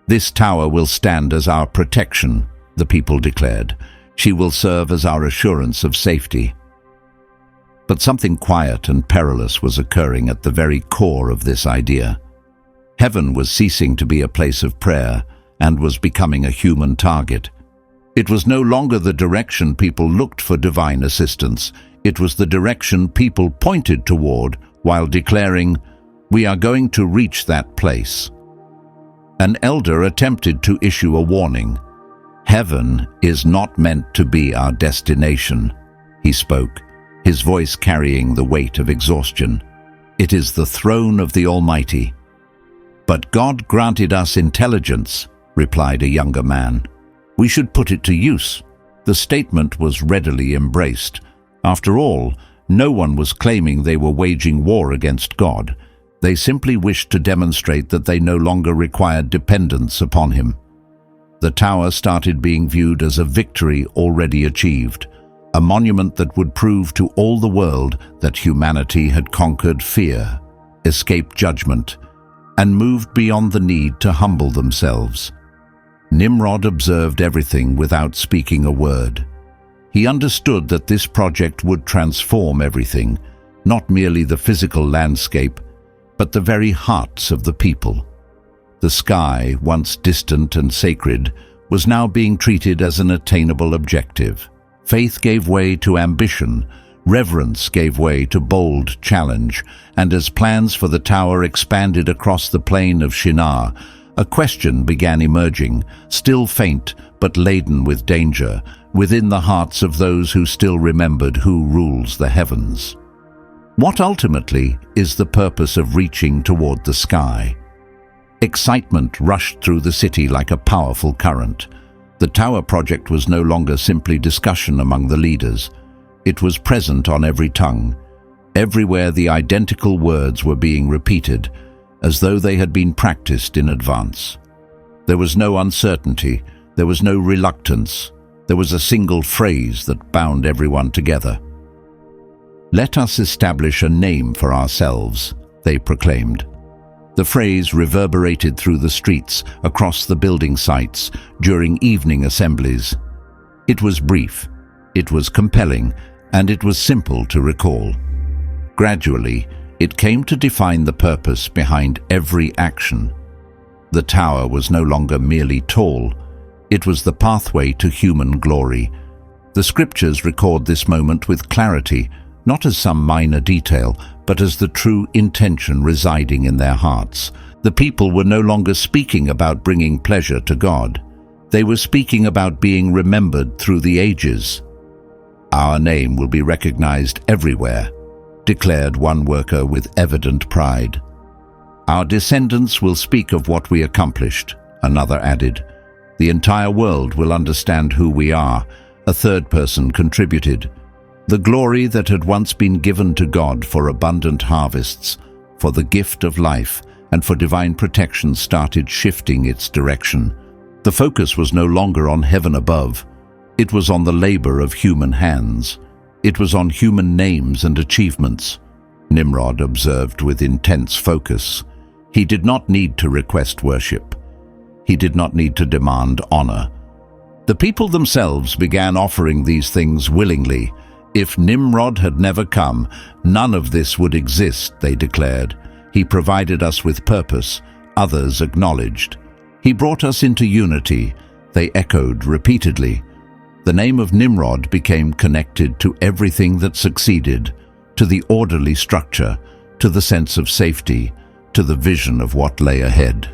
"This tower will stand as our protection," the people declared. "She will serve as our assurance of safety." But something quiet and perilous was occurring at the very core of this idea. Heaven was ceasing to be a place of prayer and was becoming a human target. It was no longer the direction people looked for divine assistance. It was the direction people pointed toward while declaring, "We are going to reach that place." An elder attempted to issue a warning. "Heaven is not meant to be our destination," he spoke, his voice carrying the weight of exhaustion. "It is the throne of the Almighty." "But God granted us intelligence," replied a younger man. "We should put it to use." The statement was readily embraced. After all, no one was claiming they were waging war against God. They simply wished to demonstrate that they no longer required dependence upon Him. The tower started being viewed as a victory already achieved, a monument that would prove to all the world that humanity had conquered fear, escaped judgment, and moved beyond the need to humble themselves. Nimrod observed everything without speaking a word. He understood that this project would transform everything, not merely the physical landscape, but the very hearts of the people. The sky, once distant and sacred, was now being treated as an attainable objective. Faith gave way to ambition, reverence gave way to bold challenge, and as plans for the tower expanded across the plain of Shinar, a question began emerging, still faint but laden with danger, within the hearts of those who still remembered who rules the heavens. What ultimately is the purpose of reaching toward the sky? Excitement rushed through the city like a powerful current. The tower project was no longer simply discussion among the leaders. It was present on every tongue. Everywhere the identical words were being repeated, as though they had been practiced in advance. There was no uncertainty, there was no reluctance, there was a single phrase that bound everyone together. "Let us establish a name for ourselves," they proclaimed. The phrase reverberated through the streets, across the building sites, during evening assemblies. It was brief, it was compelling, and it was simple to recall. Gradually, it came to define the purpose behind every action. The tower was no longer merely tall, it was the pathway to human glory. The scriptures record this moment with clarity, not as some minor detail, but as the true intention residing in their hearts. The people were no longer speaking about bringing pleasure to God. They were speaking about being remembered through the ages. "Our name will be recognized everywhere," declared one worker with evident pride. "Our descendants will speak of what we accomplished," another added. "The entire world will understand who we are," a third person contributed. The glory that had once been given to God for abundant harvests, for the gift of life, and for divine protection started shifting its direction. The focus was no longer on heaven above. It was on the labor of human hands. It was on human names and achievements. Nimrod observed with intense focus. He did not need to request worship. He did not need to demand honor. The people themselves began offering these things willingly. If Nimrod had never come, none of this would exist, they declared. He provided us with purpose, others acknowledged. He brought us into unity, they echoed repeatedly. The name of Nimrod became connected to everything that succeeded, to the orderly structure, to the sense of safety, to the vision of what lay ahead.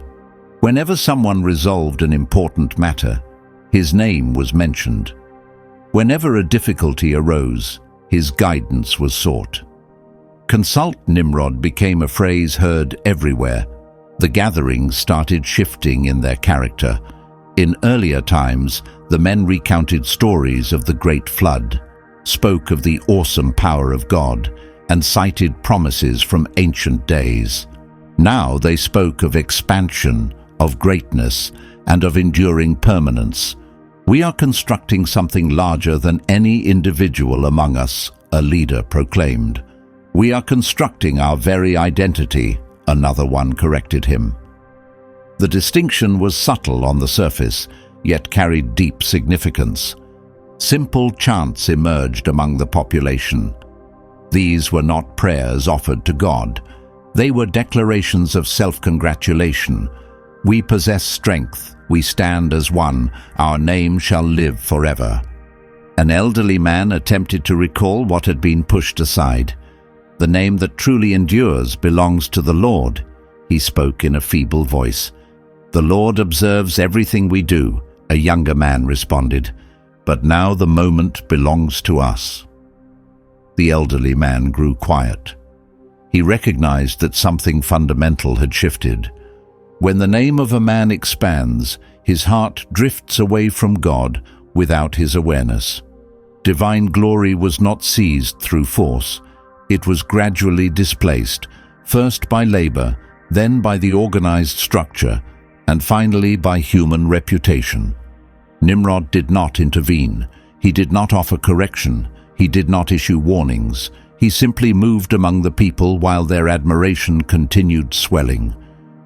Whenever someone resolved an important matter, his name was mentioned. Whenever a difficulty arose, his guidance was sought. Consult Nimrod became a phrase heard everywhere. The gatherings started shifting in their character. In earlier times, the men recounted stories of the Great Flood, spoke of the awesome power of God, and cited promises from ancient days. Now they spoke of expansion, of greatness, and of enduring permanence. "We are constructing something larger than any individual among us," a leader proclaimed. "We are constructing our very identity," another one corrected him. The distinction was subtle on the surface, yet carried deep significance. Simple chants emerged among the population. These were not prayers offered to God. They were declarations of self-congratulation. "We possess strength. We stand as one. Our name shall live forever." An elderly man attempted to recall what had been pushed aside. "The name that truly endures belongs to the Lord," he spoke in a feeble voice. "The Lord observes everything we do," a younger man responded. "But now the moment belongs to us." The elderly man grew quiet. He recognized that something fundamental had shifted. When the name of a man expands, his heart drifts away from God without his awareness. Divine glory was not seized through force. It was gradually displaced, first by labor, then by the organized structure, and finally by human reputation. Nimrod did not intervene. He did not offer correction. He did not issue warnings. He simply moved among the people while their admiration continued swelling.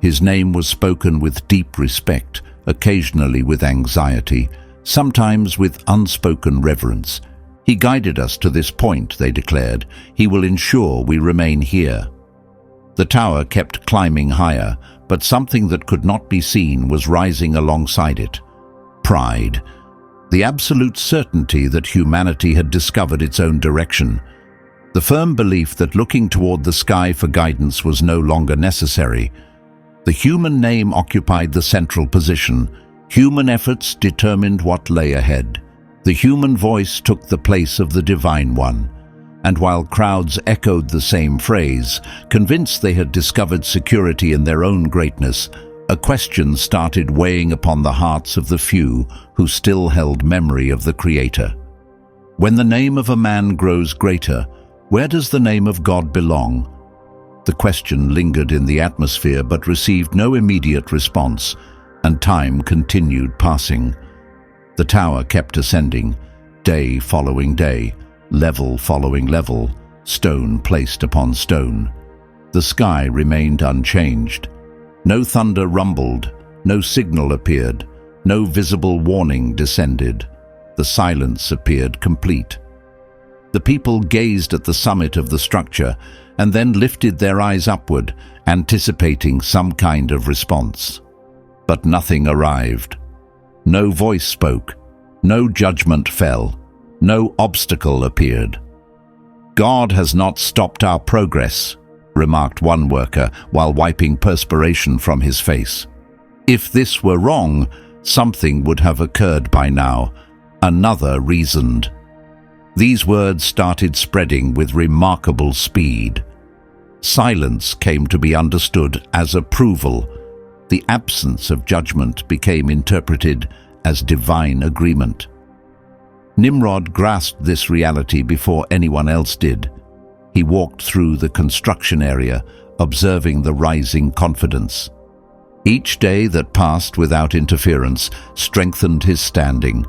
His name was spoken with deep respect, occasionally with anxiety, sometimes with unspoken reverence. "He guided us to this point," they declared. "He will ensure we remain here." The tower kept climbing higher, but something that could not be seen was rising alongside it. Pride. The absolute certainty that humanity had discovered its own direction. The firm belief that looking toward the sky for guidance was no longer necessary. The human name occupied the central position. Human efforts determined what lay ahead. The human voice took the place of the divine one. And while crowds echoed the same phrase, convinced they had discovered security in their own greatness, a question started weighing upon the hearts of the few who still held memory of the Creator. When the name of a man grows greater, where does the name of God belong? The question lingered in the atmosphere but received no immediate response, and time continued passing. The tower kept ascending, day following day, level following level, stone placed upon stone. The sky remained unchanged. No thunder rumbled, no signal appeared, no visible warning descended. The silence appeared complete. The people gazed at the summit of the structure and then lifted their eyes upward, anticipating some kind of response. But nothing arrived. No voice spoke, no judgment fell, no obstacle appeared. "God has not stopped our progress," remarked one worker while wiping perspiration from his face. "If this were wrong, something would have occurred by now," another reasoned. These words started spreading with remarkable speed. Silence came to be understood as approval. The absence of judgment became interpreted as divine agreement. Nimrod grasped this reality before anyone else did. He walked through the construction area, observing the rising confidence. Each day that passed without interference strengthened his standing.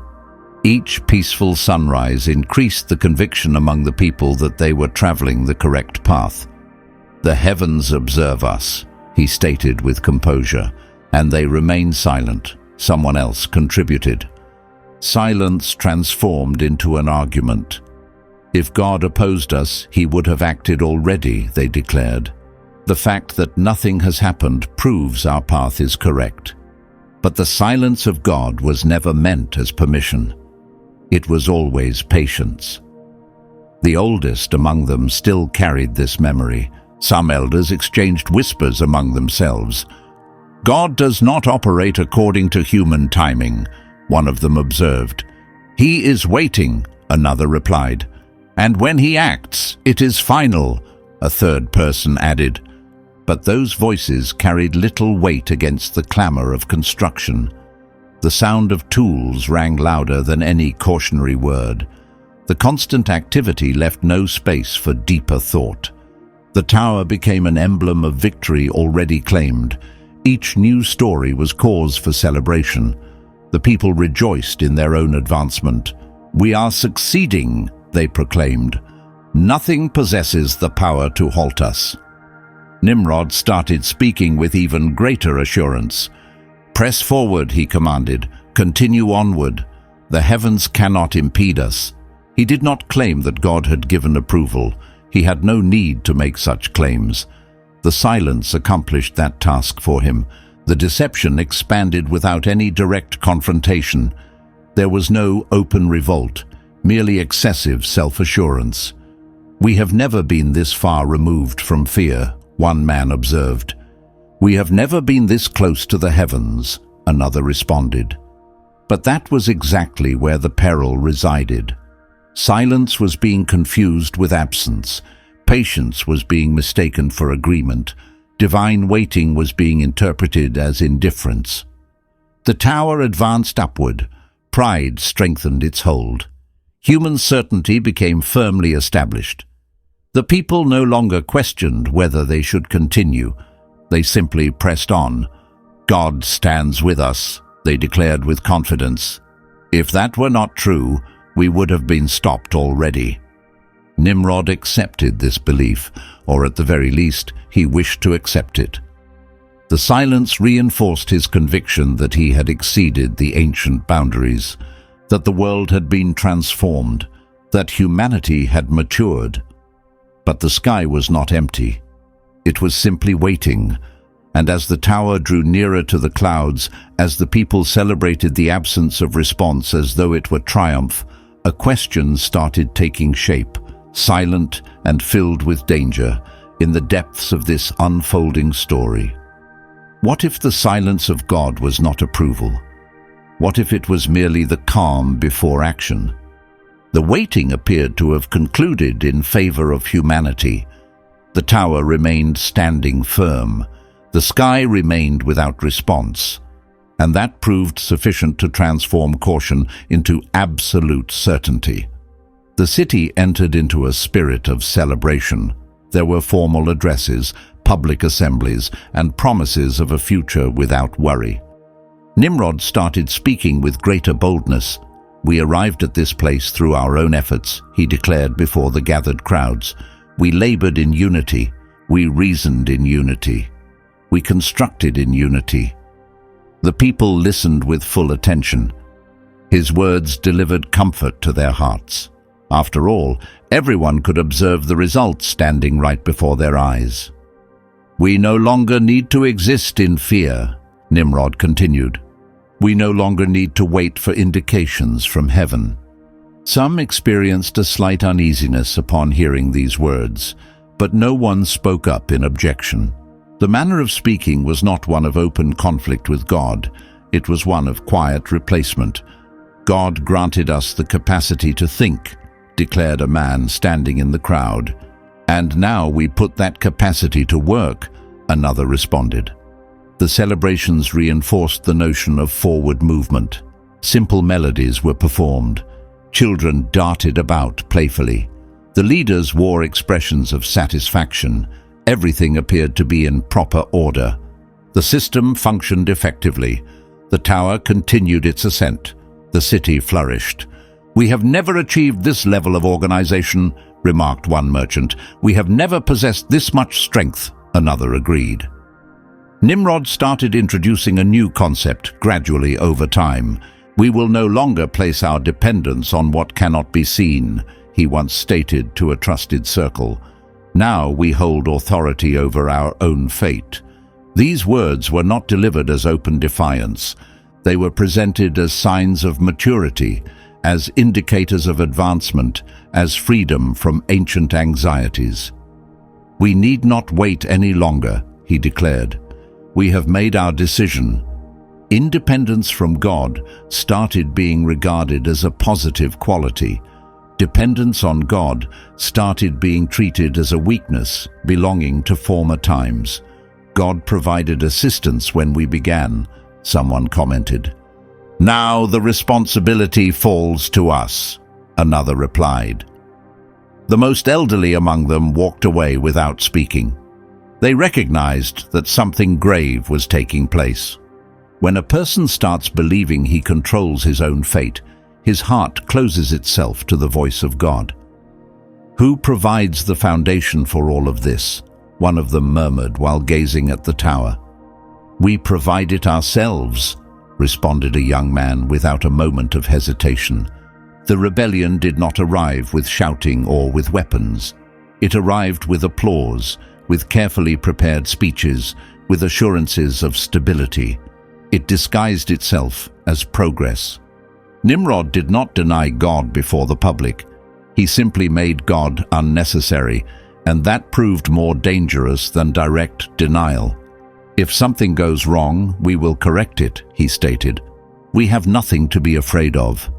Each peaceful sunrise increased the conviction among the people that they were traveling the correct path. "The heavens observe us," he stated with composure, "and they remain silent," someone else contributed. Silence transformed into an argument. "If God opposed us, he would have acted already," they declared. "The fact that nothing has happened proves our path is correct." But the silence of God was never meant as permission. It was always patience. The oldest among them still carried this memory. Some elders exchanged whispers among themselves. "God does not operate according to human timing," one of them observed. "He is waiting," another replied. "And when he acts, it is final," a third person added. But those voices carried little weight against the clamor of construction. The sound of tools rang louder than any cautionary word. The constant activity left no space for deeper thought. The tower became an emblem of victory already claimed. Each new story was cause for celebration. The people rejoiced in their own advancement. "We are succeeding," they proclaimed. Nothing possesses the power to halt us. Nimrod started speaking with even greater assurance. "Press forward," he commanded. "Continue onward. The heavens cannot impede us." He did not claim that God had given approval. He had no need to make such claims. The silence accomplished that task for him. The deception expanded without any direct confrontation. There was no open revolt, merely excessive self-assurance. "We have never been this far removed from fear," one man observed. "We have never been this close to the heavens," another responded. But that was exactly where the peril resided. Silence was being confused with absence. Patience was being mistaken for agreement. Divine waiting was being interpreted as indifference. The tower advanced upward. Pride strengthened its hold. Human certainty became firmly established. The people no longer questioned whether they should continue. They simply pressed on. "God stands with us," they declared with confidence. If that were not true, we would have been stopped already. Nimrod accepted this belief, or at the very least, he wished to accept it. The silence reinforced his conviction that he had exceeded the ancient boundaries, that the world had been transformed, that humanity had matured. But the sky was not empty. It was simply waiting, and as the tower drew nearer to the clouds, as the people celebrated the absence of response as though it were triumph, a question started taking shape, silent and filled with danger, in the depths of this unfolding story. What if the silence of God was not approval? What if it was merely the calm before action? The waiting appeared to have concluded in favor of humanity. The tower remained standing firm. The sky remained without response. And that proved sufficient to transform caution into absolute certainty. The city entered into a spirit of celebration. There were formal addresses, public assemblies, and promises of a future without worry. Nimrod started speaking with greater boldness. "We arrived at this place through our own efforts," he declared before the gathered crowds. "We labored in unity. We reasoned in unity. We constructed in unity." The people listened with full attention. His words delivered comfort to their hearts. After all, everyone could observe the results standing right before their eyes. "We no longer need to exist in fear," Nimrod continued. "We no longer need to wait for indications from heaven." Some experienced a slight uneasiness upon hearing these words, but no one spoke up in objection. The manner of speaking was not one of open conflict with God. It was one of quiet replacement. "God granted us the capacity to think," declared a man standing in the crowd. "And now we put that capacity to work," another responded. The celebrations reinforced the notion of forward movement. Simple melodies were performed. Children darted about playfully. The leaders wore expressions of satisfaction. Everything appeared to be in proper order. The system functioned effectively. The tower continued its ascent. The city flourished. "We have never achieved this level of organization," remarked one merchant. "We have never possessed this much strength," another agreed. Nimrod started introducing a new concept gradually over time. "We will no longer place our dependence on what cannot be seen," he once stated to a trusted circle. "Now we hold authority over our own fate." These words were not delivered as open defiance. They were presented as signs of maturity, as indicators of advancement, as freedom from ancient anxieties. "We need not wait any longer," he declared. "We have made our decision." Independence from God started being regarded as a positive quality. Dependence on God started being treated as a weakness belonging to former times. "God provided assistance when we began," someone commented. "Now the responsibility falls to us," another replied. The most elderly among them walked away without speaking. They recognized that something grave was taking place. When a person starts believing he controls his own fate, his heart closes itself to the voice of God. "Who provides the foundation for all of this?" one of them murmured while gazing at the tower. "We provide it ourselves," responded a young man without a moment of hesitation. The rebellion did not arrive with shouting or with weapons. It arrived with applause, with carefully prepared speeches, with assurances of stability. It disguised itself as progress. Nimrod did not deny God before the public. He simply made God unnecessary, and that proved more dangerous than direct denial. "If something goes wrong, we will correct it," he stated. "We have nothing to be afraid of."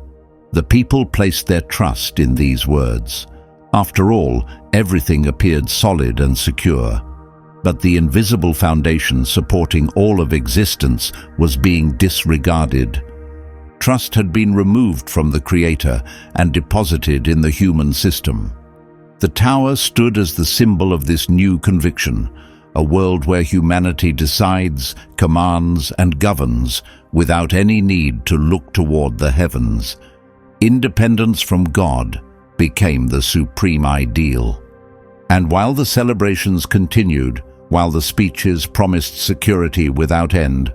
The people placed their trust in these words. After all, everything appeared solid and secure. But the invisible foundation supporting all of existence was being disregarded. Trust had been removed from the Creator and deposited in the human system. The tower stood as the symbol of this new conviction, a world where humanity decides, commands, and governs without any need to look toward the heavens. Independence from God became the supreme ideal. And while the celebrations continued, while the speeches promised security without end,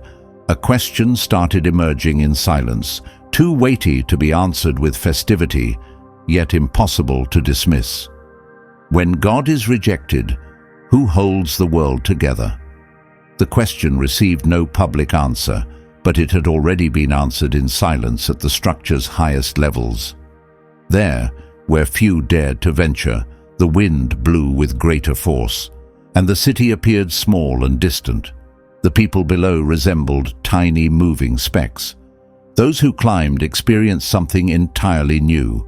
a question started emerging in silence, too weighty to be answered with festivity, yet impossible to dismiss. When God is rejected, who holds the world together? The question received no public answer, but it had already been answered in silence at the structure's highest levels. There, where few dared to venture, the wind blew with greater force, and the city appeared small and distant. The people below resembled tiny moving specks. Those who climbed experienced something entirely new,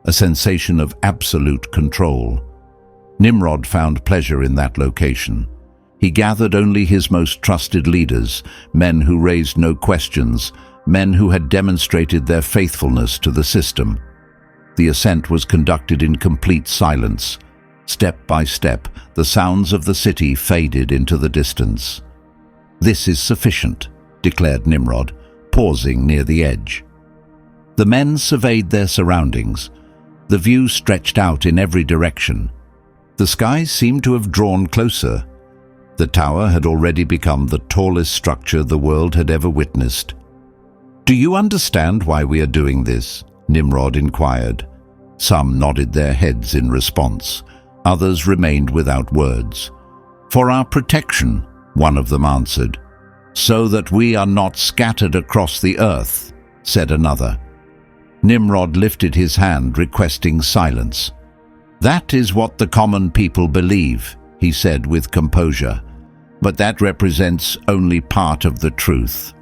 a sensation of absolute control. Nimrod found pleasure in that location. He gathered only his most trusted leaders, men who raised no questions, men who had demonstrated their faithfulness to the system. The ascent was conducted in complete silence. Step by step, the sounds of the city faded into the distance. "This is sufficient," declared Nimrod, pausing near the edge. The men surveyed their surroundings. The view stretched out in every direction. The skies seemed to have drawn closer. The tower had already become the tallest structure the world had ever witnessed. "Do you understand why we are doing this?" Nimrod inquired. Some nodded their heads in response. Others remained without words. "For our protection," one of them answered. "So that we are not scattered across the earth," said another. Nimrod lifted his hand, requesting silence. "That is what the common people believe," he said with composure. "But that represents only part of the truth."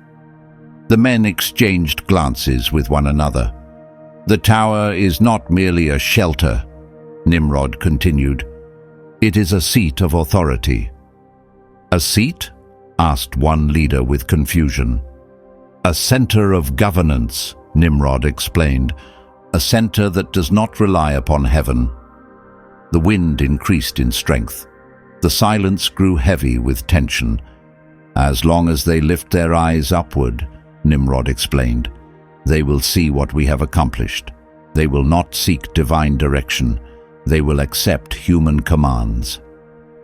The men exchanged glances with one another. "The tower is not merely a shelter," Nimrod continued. "It is a seat of authority." "A seat?" asked one leader with confusion. "A center of governance," Nimrod explained. "A center that does not rely upon heaven." The wind increased in strength. The silence grew heavy with tension. "As long as they lift their eyes upward," Nimrod explained, "they will see what we have accomplished. They will not seek divine direction. They will accept human commands."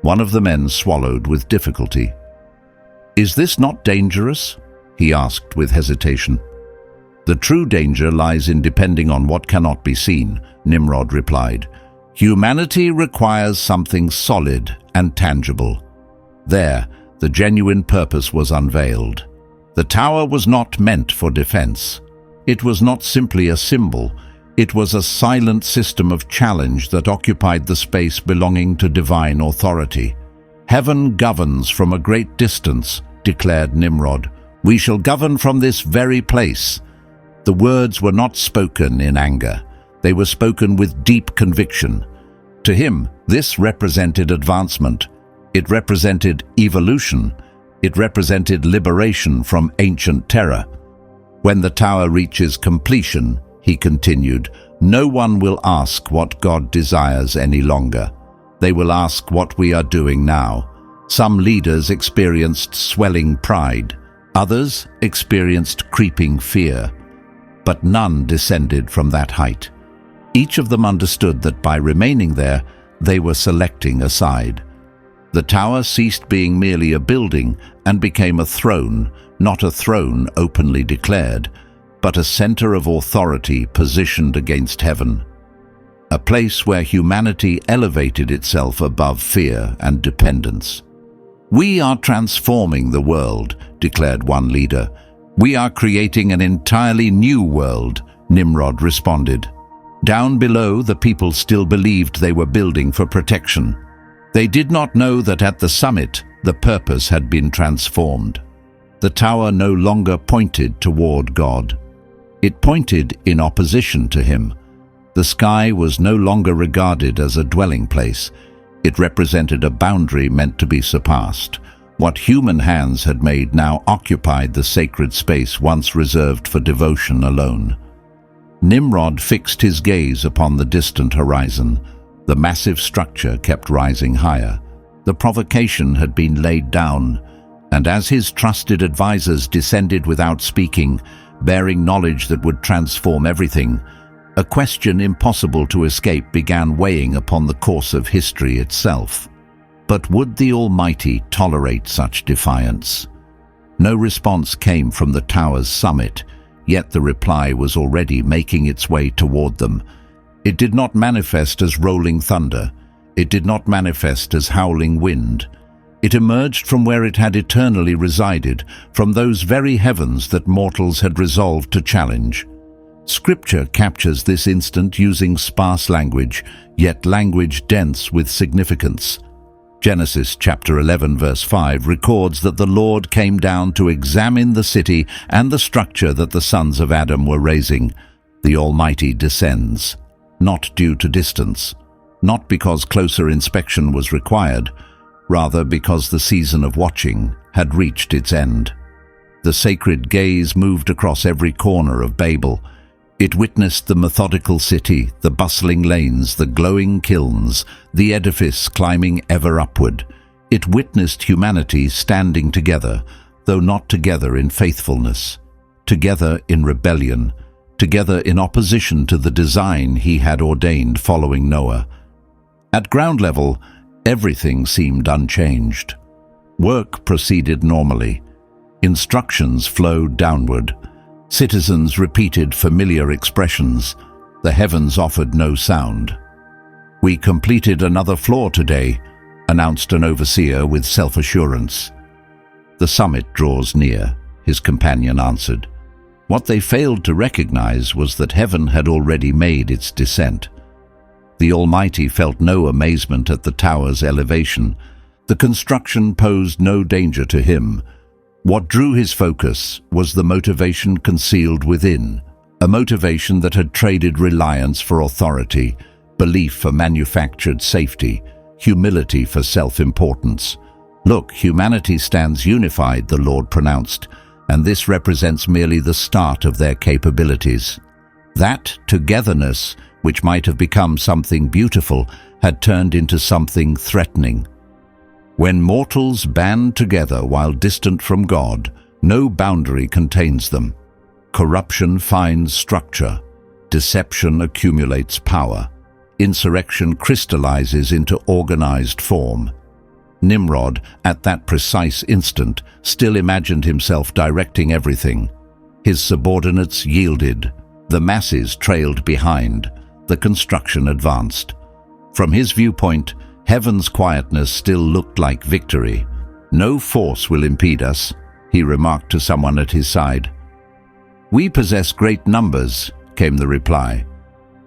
One of the men swallowed with difficulty. "Is this not dangerous?" he asked with hesitation. "The true danger lies in depending on what cannot be seen," Nimrod replied. "Humanity requires something solid and tangible." There, the genuine purpose was unveiled. The tower was not meant for defense. It was not simply a symbol. It was a silent system of challenge that occupied the space belonging to divine authority. "Heaven governs from a great distance," declared Nimrod. "We shall govern from this very place." The words were not spoken in anger. They were spoken with deep conviction. To him, this represented advancement. It represented evolution. It represented liberation from ancient terror. "When the tower reaches completion," he continued, "no one will ask what God desires any longer. They will ask what we are doing now." Some leaders experienced swelling pride. Others experienced creeping fear. But none descended from that height. Each of them understood that by remaining there, they were selecting a side. The tower ceased being merely a building and became a throne, not a throne openly declared, but a center of authority positioned against heaven. A place where humanity elevated itself above fear and dependence. "We are transforming the world," declared one leader. "We are creating an entirely new world," Nimrod responded. Down below, the people still believed they were building for protection. They did not know that at the summit, the purpose had been transformed. The tower no longer pointed toward God. It pointed in opposition to him. The sky was no longer regarded as a dwelling place. It represented a boundary meant to be surpassed. What human hands had made now occupied the sacred space once reserved for devotion alone. Nimrod fixed his gaze upon the distant horizon. The massive structure kept rising higher. The provocation had been laid down, and as his trusted advisors descended without speaking, bearing knowledge that would transform everything, a question impossible to escape began weighing upon the course of history itself. But would the Almighty tolerate such defiance? No response came from the tower's summit, yet the reply was already making its way toward them. It did not manifest as rolling thunder. It did not manifest as howling wind. It emerged from where it had eternally resided, from those very heavens that mortals had resolved to challenge. Scripture captures this instant using sparse language, yet language dense with significance. Genesis chapter 11 verse 5 records that the Lord came down to examine the city and the structure that the sons of Adam were raising. The Almighty descends, not due to distance, not because closer inspection was required, rather because the season of watching had reached its end. The sacred gaze moved across every corner of Babel. It witnessed the methodical city, the bustling lanes, the glowing kilns, the edifice climbing ever upward. It witnessed humanity standing together, though not together in faithfulness, together in rebellion, together in opposition to the design he had ordained following Noah. At ground level, everything seemed unchanged. Work proceeded normally. Instructions flowed downward. Citizens repeated familiar expressions. The heavens offered no sound. "We completed another floor today," announced an overseer with self-assurance. "The summit draws near," his companion answered. What they failed to recognize was that heaven had already made its descent. The Almighty felt no amazement at the tower's elevation. The construction posed no danger to him. What drew his focus was the motivation concealed within, a motivation that had traded reliance for authority, belief for manufactured safety, humility for self-importance. "Look, humanity stands unified," the Lord pronounced, "and this represents merely the start of their capabilities." That togetherness, which might have become something beautiful, had turned into something threatening. When mortals band together while distant from God, no boundary contains them. Corruption finds structure. Deception accumulates power. Insurrection crystallizes into organized form. Nimrod, at that precise instant, still imagined himself directing everything. His subordinates yielded. The masses trailed behind. The construction advanced. From his viewpoint, heaven's quietness still looked like victory. "No force will impede us," he remarked to someone at his side. "We possess great numbers," came the reply.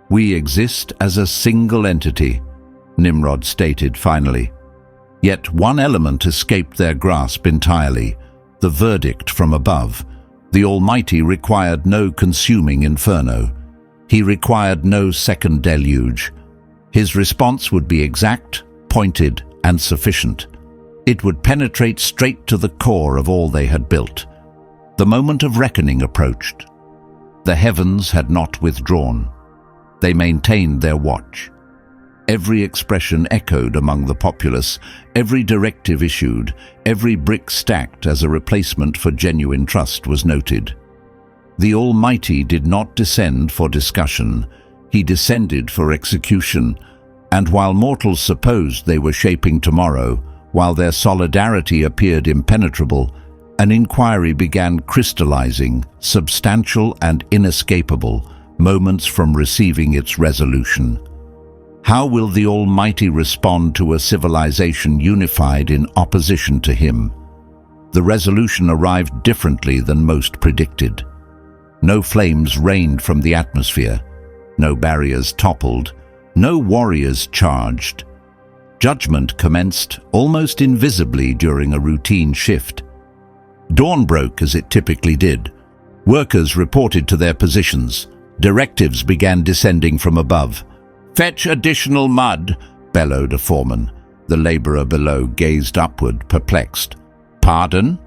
"We exist as a single entity," Nimrod stated finally. Yet one element escaped their grasp entirely: the verdict from above. The Almighty required no consuming inferno. He required no second deluge. His response would be exact, pointed, and sufficient. It would penetrate straight to the core of all they had built. The moment of reckoning approached. The heavens had not withdrawn. They maintained their watch. Every expression echoed among the populace, every directive issued, every brick stacked as a replacement for genuine trust was noted. The Almighty did not descend for discussion. He descended for execution, and while mortals supposed they were shaping tomorrow, while their solidarity appeared impenetrable, an inquiry began crystallizing, substantial and inescapable, moments from receiving its resolution. How will the Almighty respond to a civilization unified in opposition to Him? The resolution arrived differently than most predicted. No flames rained from the atmosphere, no barriers toppled, no warriors charged. Judgment commenced almost invisibly during a routine shift. Dawn broke as it typically did. Workers reported to their positions. Directives began descending from above. "Fetch additional mud," bellowed a foreman. The laborer below gazed upward, perplexed. "Pardon?"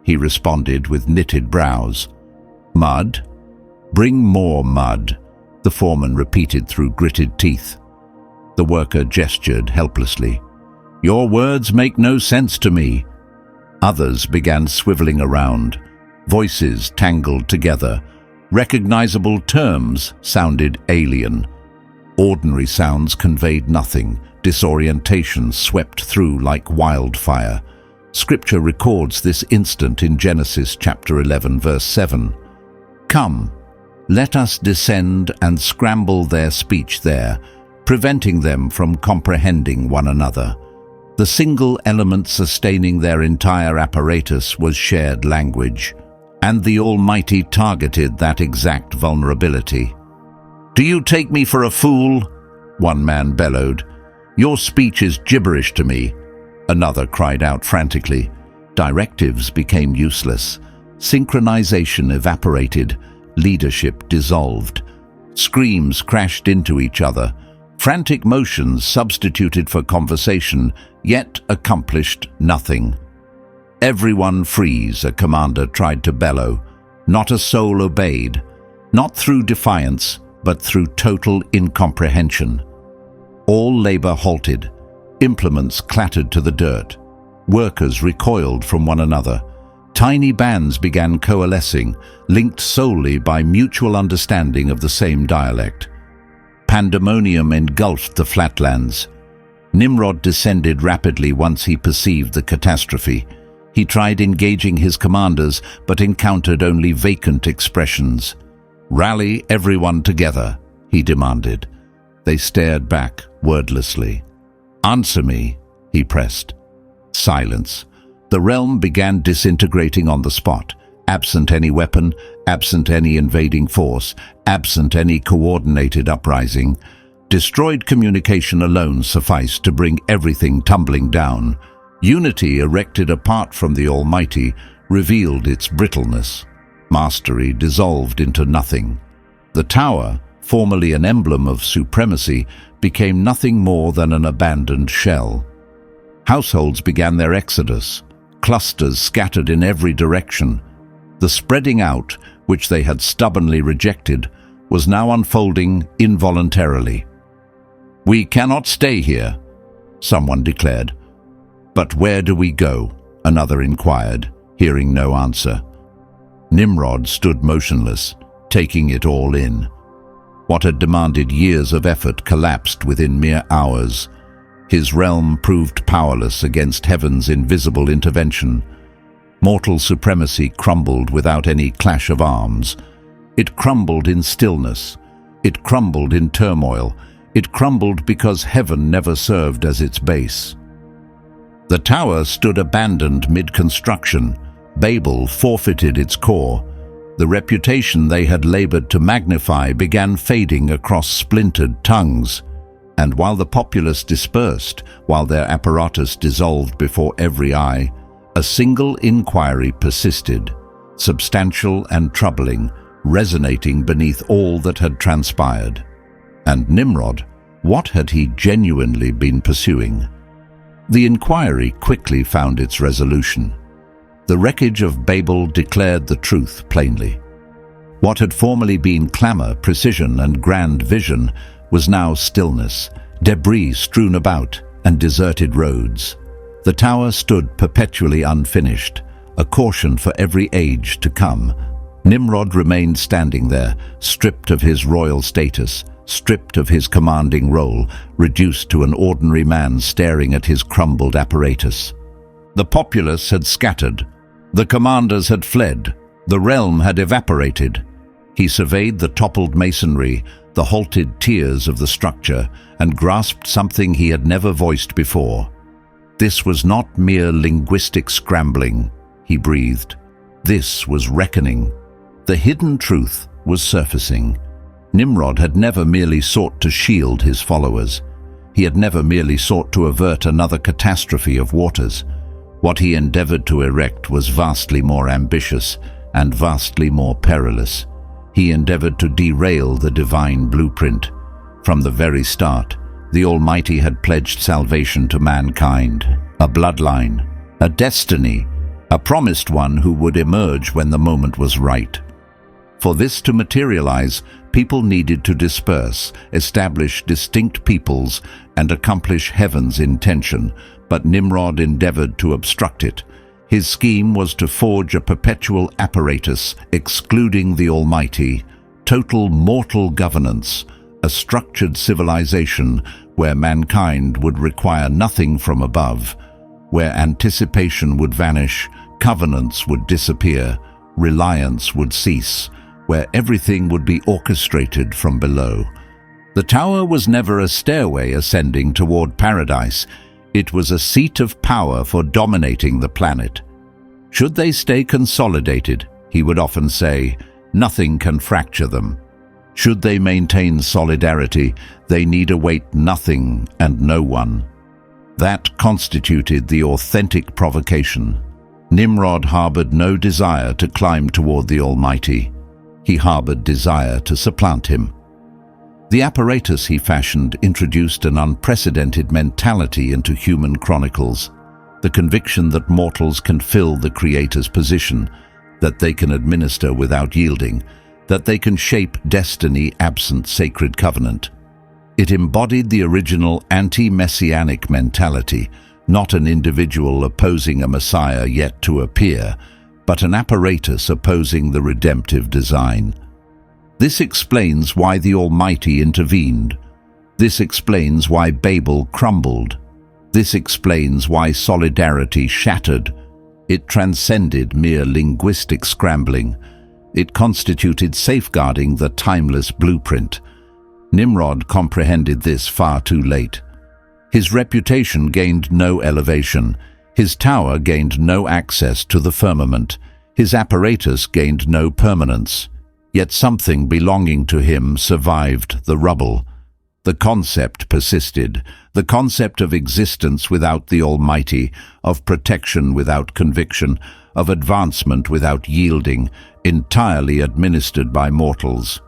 he responded with knitted brows. "Mud? Bring more mud," the foreman repeated through gritted teeth. The worker gestured helplessly. "Your words make no sense to me." Others began swiveling around. Voices tangled together. Recognizable terms sounded alien. Ordinary sounds conveyed nothing. Disorientation swept through like wildfire. Scripture records this instant in Genesis chapter 11, verse 7. "Come, let us descend and scramble their speech there, preventing them from comprehending one another." The single element sustaining their entire apparatus was shared language, and the Almighty targeted that exact vulnerability. "Do you take me for a fool?" one man bellowed. "Your speech is gibberish to me," another cried out frantically. Directives became useless. Synchronization evaporated. Leadership dissolved. Screams crashed into each other. Frantic motions substituted for conversation, yet accomplished nothing. "Everyone freeze," a commander tried to bellow. Not a soul obeyed, not through defiance, but through total incomprehension. All labor halted. Implements clattered to the dirt. Workers recoiled from one another. Tiny bands began coalescing, linked solely by mutual understanding of the same dialect. Pandemonium engulfed the flatlands. Nimrod descended rapidly once he perceived the catastrophe. He tried engaging his commanders, but encountered only vacant expressions. "Rally everyone together," he demanded. They stared back wordlessly. "Answer me," he pressed. Silence. The realm began disintegrating on the spot, absent any weapon, absent any invading force, absent any coordinated uprising. Destroyed communication alone sufficed to bring everything tumbling down. Unity erected apart from the Almighty revealed its brittleness. Mastery dissolved into nothing. The tower, formerly an emblem of supremacy, became nothing more than an abandoned shell. Households began their exodus. Clusters scattered in every direction. The spreading out, which they had stubbornly rejected, was now unfolding involuntarily. "We cannot stay here," someone declared. "But where do we go?" another inquired, hearing no answer. Nimrod stood motionless, taking it all in. What had demanded years of effort collapsed within mere hours. His realm proved powerless against heaven's invisible intervention. Mortal supremacy crumbled without any clash of arms. It crumbled in stillness. It crumbled in turmoil. It crumbled because heaven never served as its base. The tower stood abandoned mid-construction. Babel forfeited its core. The reputation they had labored to magnify began fading across splintered tongues. And while the populace dispersed, while their apparatus dissolved before every eye, a single inquiry persisted, substantial and troubling, resonating beneath all that had transpired. And Nimrod, what had he genuinely been pursuing? The inquiry quickly found its resolution. The wreckage of Babel declared the truth plainly. What had formerly been clamor, precision, and grand vision was now stillness, debris strewn about, and deserted roads. The tower stood perpetually unfinished, a caution for every age to come. Nimrod remained standing there, stripped of his royal status, stripped of his commanding role, reduced to an ordinary man staring at his crumbled apparatus. The populace had scattered. The commanders had fled. The realm had evaporated. He surveyed the toppled masonry, the halted tiers of the structure, and grasped something he had never voiced before. This was not mere linguistic scrambling, he breathed. This was reckoning. The hidden truth was surfacing. Nimrod had never merely sought to shield his followers. He had never merely sought to avert another catastrophe of waters. What he endeavored to erect was vastly more ambitious and vastly more perilous. He endeavored to derail the divine blueprint. From the very start, the Almighty had pledged salvation to mankind, a bloodline, a destiny, a promised one who would emerge when the moment was right. For this to materialize, people needed to disperse, establish distinct peoples, and accomplish heaven's intention, but Nimrod endeavored to obstruct it. His scheme was to forge a perpetual apparatus, excluding the Almighty, total mortal governance, a structured civilization where mankind would require nothing from above, where anticipation would vanish, covenants would disappear, reliance would cease, where everything would be orchestrated from below. The tower was never a stairway ascending toward paradise. It was a seat of power for dominating the planet. Should they stay consolidated, he would often say, nothing can fracture them. Should they maintain solidarity, they need await nothing and no one. That constituted the authentic provocation. Nimrod harbored no desire to climb toward the Almighty. He harbored desire to supplant him. The apparatus he fashioned introduced an unprecedented mentality into human chronicles, the conviction that mortals can fill the Creator's position, that they can administer without yielding, that they can shape destiny absent sacred covenant. It embodied the original anti-messianic mentality, not an individual opposing a Messiah yet to appear, but an apparatus opposing the redemptive design. This explains why the Almighty intervened. This explains why Babel crumbled. This explains why solidarity shattered. It transcended mere linguistic scrambling. It constituted safeguarding the timeless blueprint. Nimrod comprehended this far too late. His reputation gained no elevation. His tower gained no access to the firmament. His apparatus gained no permanence. Yet something belonging to him survived the rubble. The concept persisted, the concept of existence without the Almighty, of protection without conviction, of advancement without yielding, entirely administered by mortals.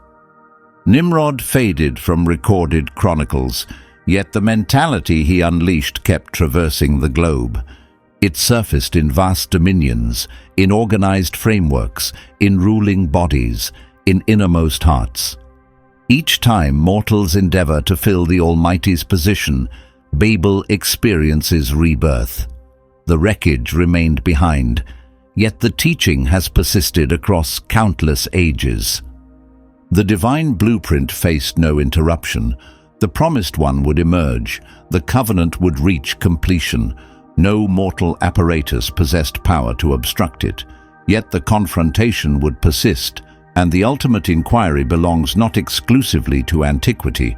Nimrod faded from recorded chronicles, yet the mentality he unleashed kept traversing the globe. It surfaced in vast dominions, in organized frameworks, in ruling bodies, in innermost hearts. Each time mortals endeavor to fill the Almighty's position, Babel experiences rebirth. The wreckage remained behind, yet the teaching has persisted across countless ages. The divine blueprint faced no interruption. The promised one would emerge. The covenant would reach completion. No mortal apparatus possessed power to obstruct it. Yet the confrontation would persist, and the ultimate inquiry belongs not exclusively to antiquity.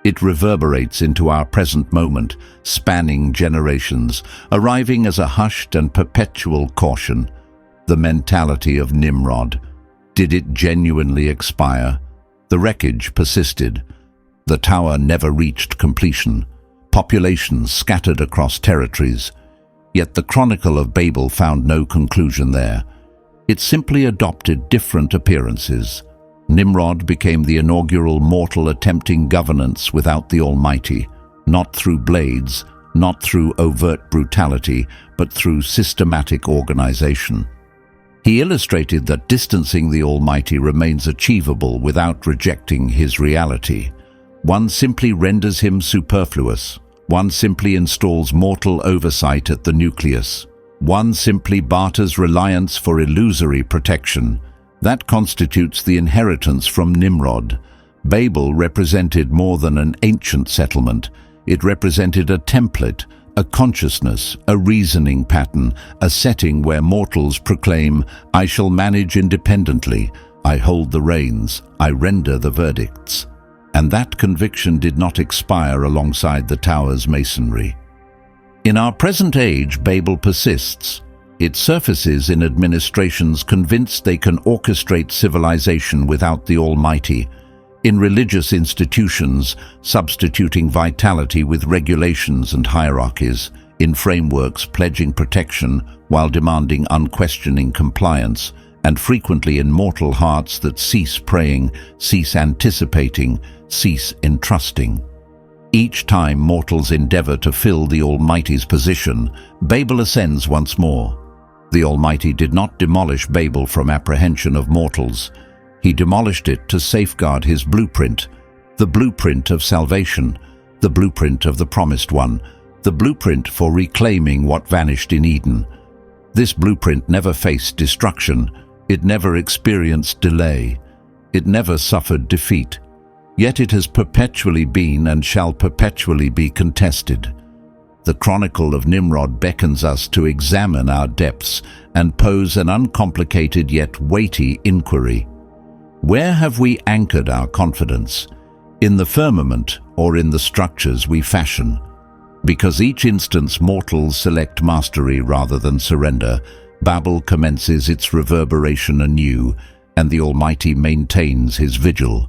It reverberates into our present moment, spanning generations, arriving as a hushed and perpetual caution. The mentality of Nimrod. Did it genuinely expire? The wreckage persisted. The tower never reached completion. Populations scattered across territories. Yet the Chronicle of Babel found no conclusion there. It simply adopted different appearances. Nimrod became the inaugural mortal attempting governance without the Almighty, not through blades, not through overt brutality, but through systematic organization. He illustrated that distancing the Almighty remains achievable without rejecting his reality. One simply renders him superfluous. One simply installs mortal oversight at the nucleus. One simply barters reliance for illusory protection. That constitutes the inheritance from Nimrod. Babel represented more than an ancient settlement. It represented a template, a consciousness, a reasoning pattern, a setting where mortals proclaim, "I shall manage independently, I hold the reins, I render the verdicts." And that conviction did not expire alongside the tower's masonry. In our present age, Babel persists. It surfaces in administrations convinced they can orchestrate civilization without the Almighty, in religious institutions substituting vitality with regulations and hierarchies, in frameworks pledging protection while demanding unquestioning compliance, and frequently in mortal hearts that cease praying, cease anticipating, cease entrusting. Each time mortals endeavor to fill the Almighty's position, Babel ascends once more. The Almighty did not demolish Babel from apprehension of mortals. He demolished it to safeguard his blueprint, the blueprint of salvation, the blueprint of the Promised One, the blueprint for reclaiming what vanished in Eden. This blueprint never faced destruction. It never experienced delay. It never suffered defeat. Yet it has perpetually been and shall perpetually be contested. The Chronicle of Nimrod beckons us to examine our depths and pose an uncomplicated yet weighty inquiry. Where have we anchored our confidence? In the firmament or in the structures we fashion? Because each instance mortals select mastery rather than surrender, Babel commences its reverberation anew, and the Almighty maintains his vigil.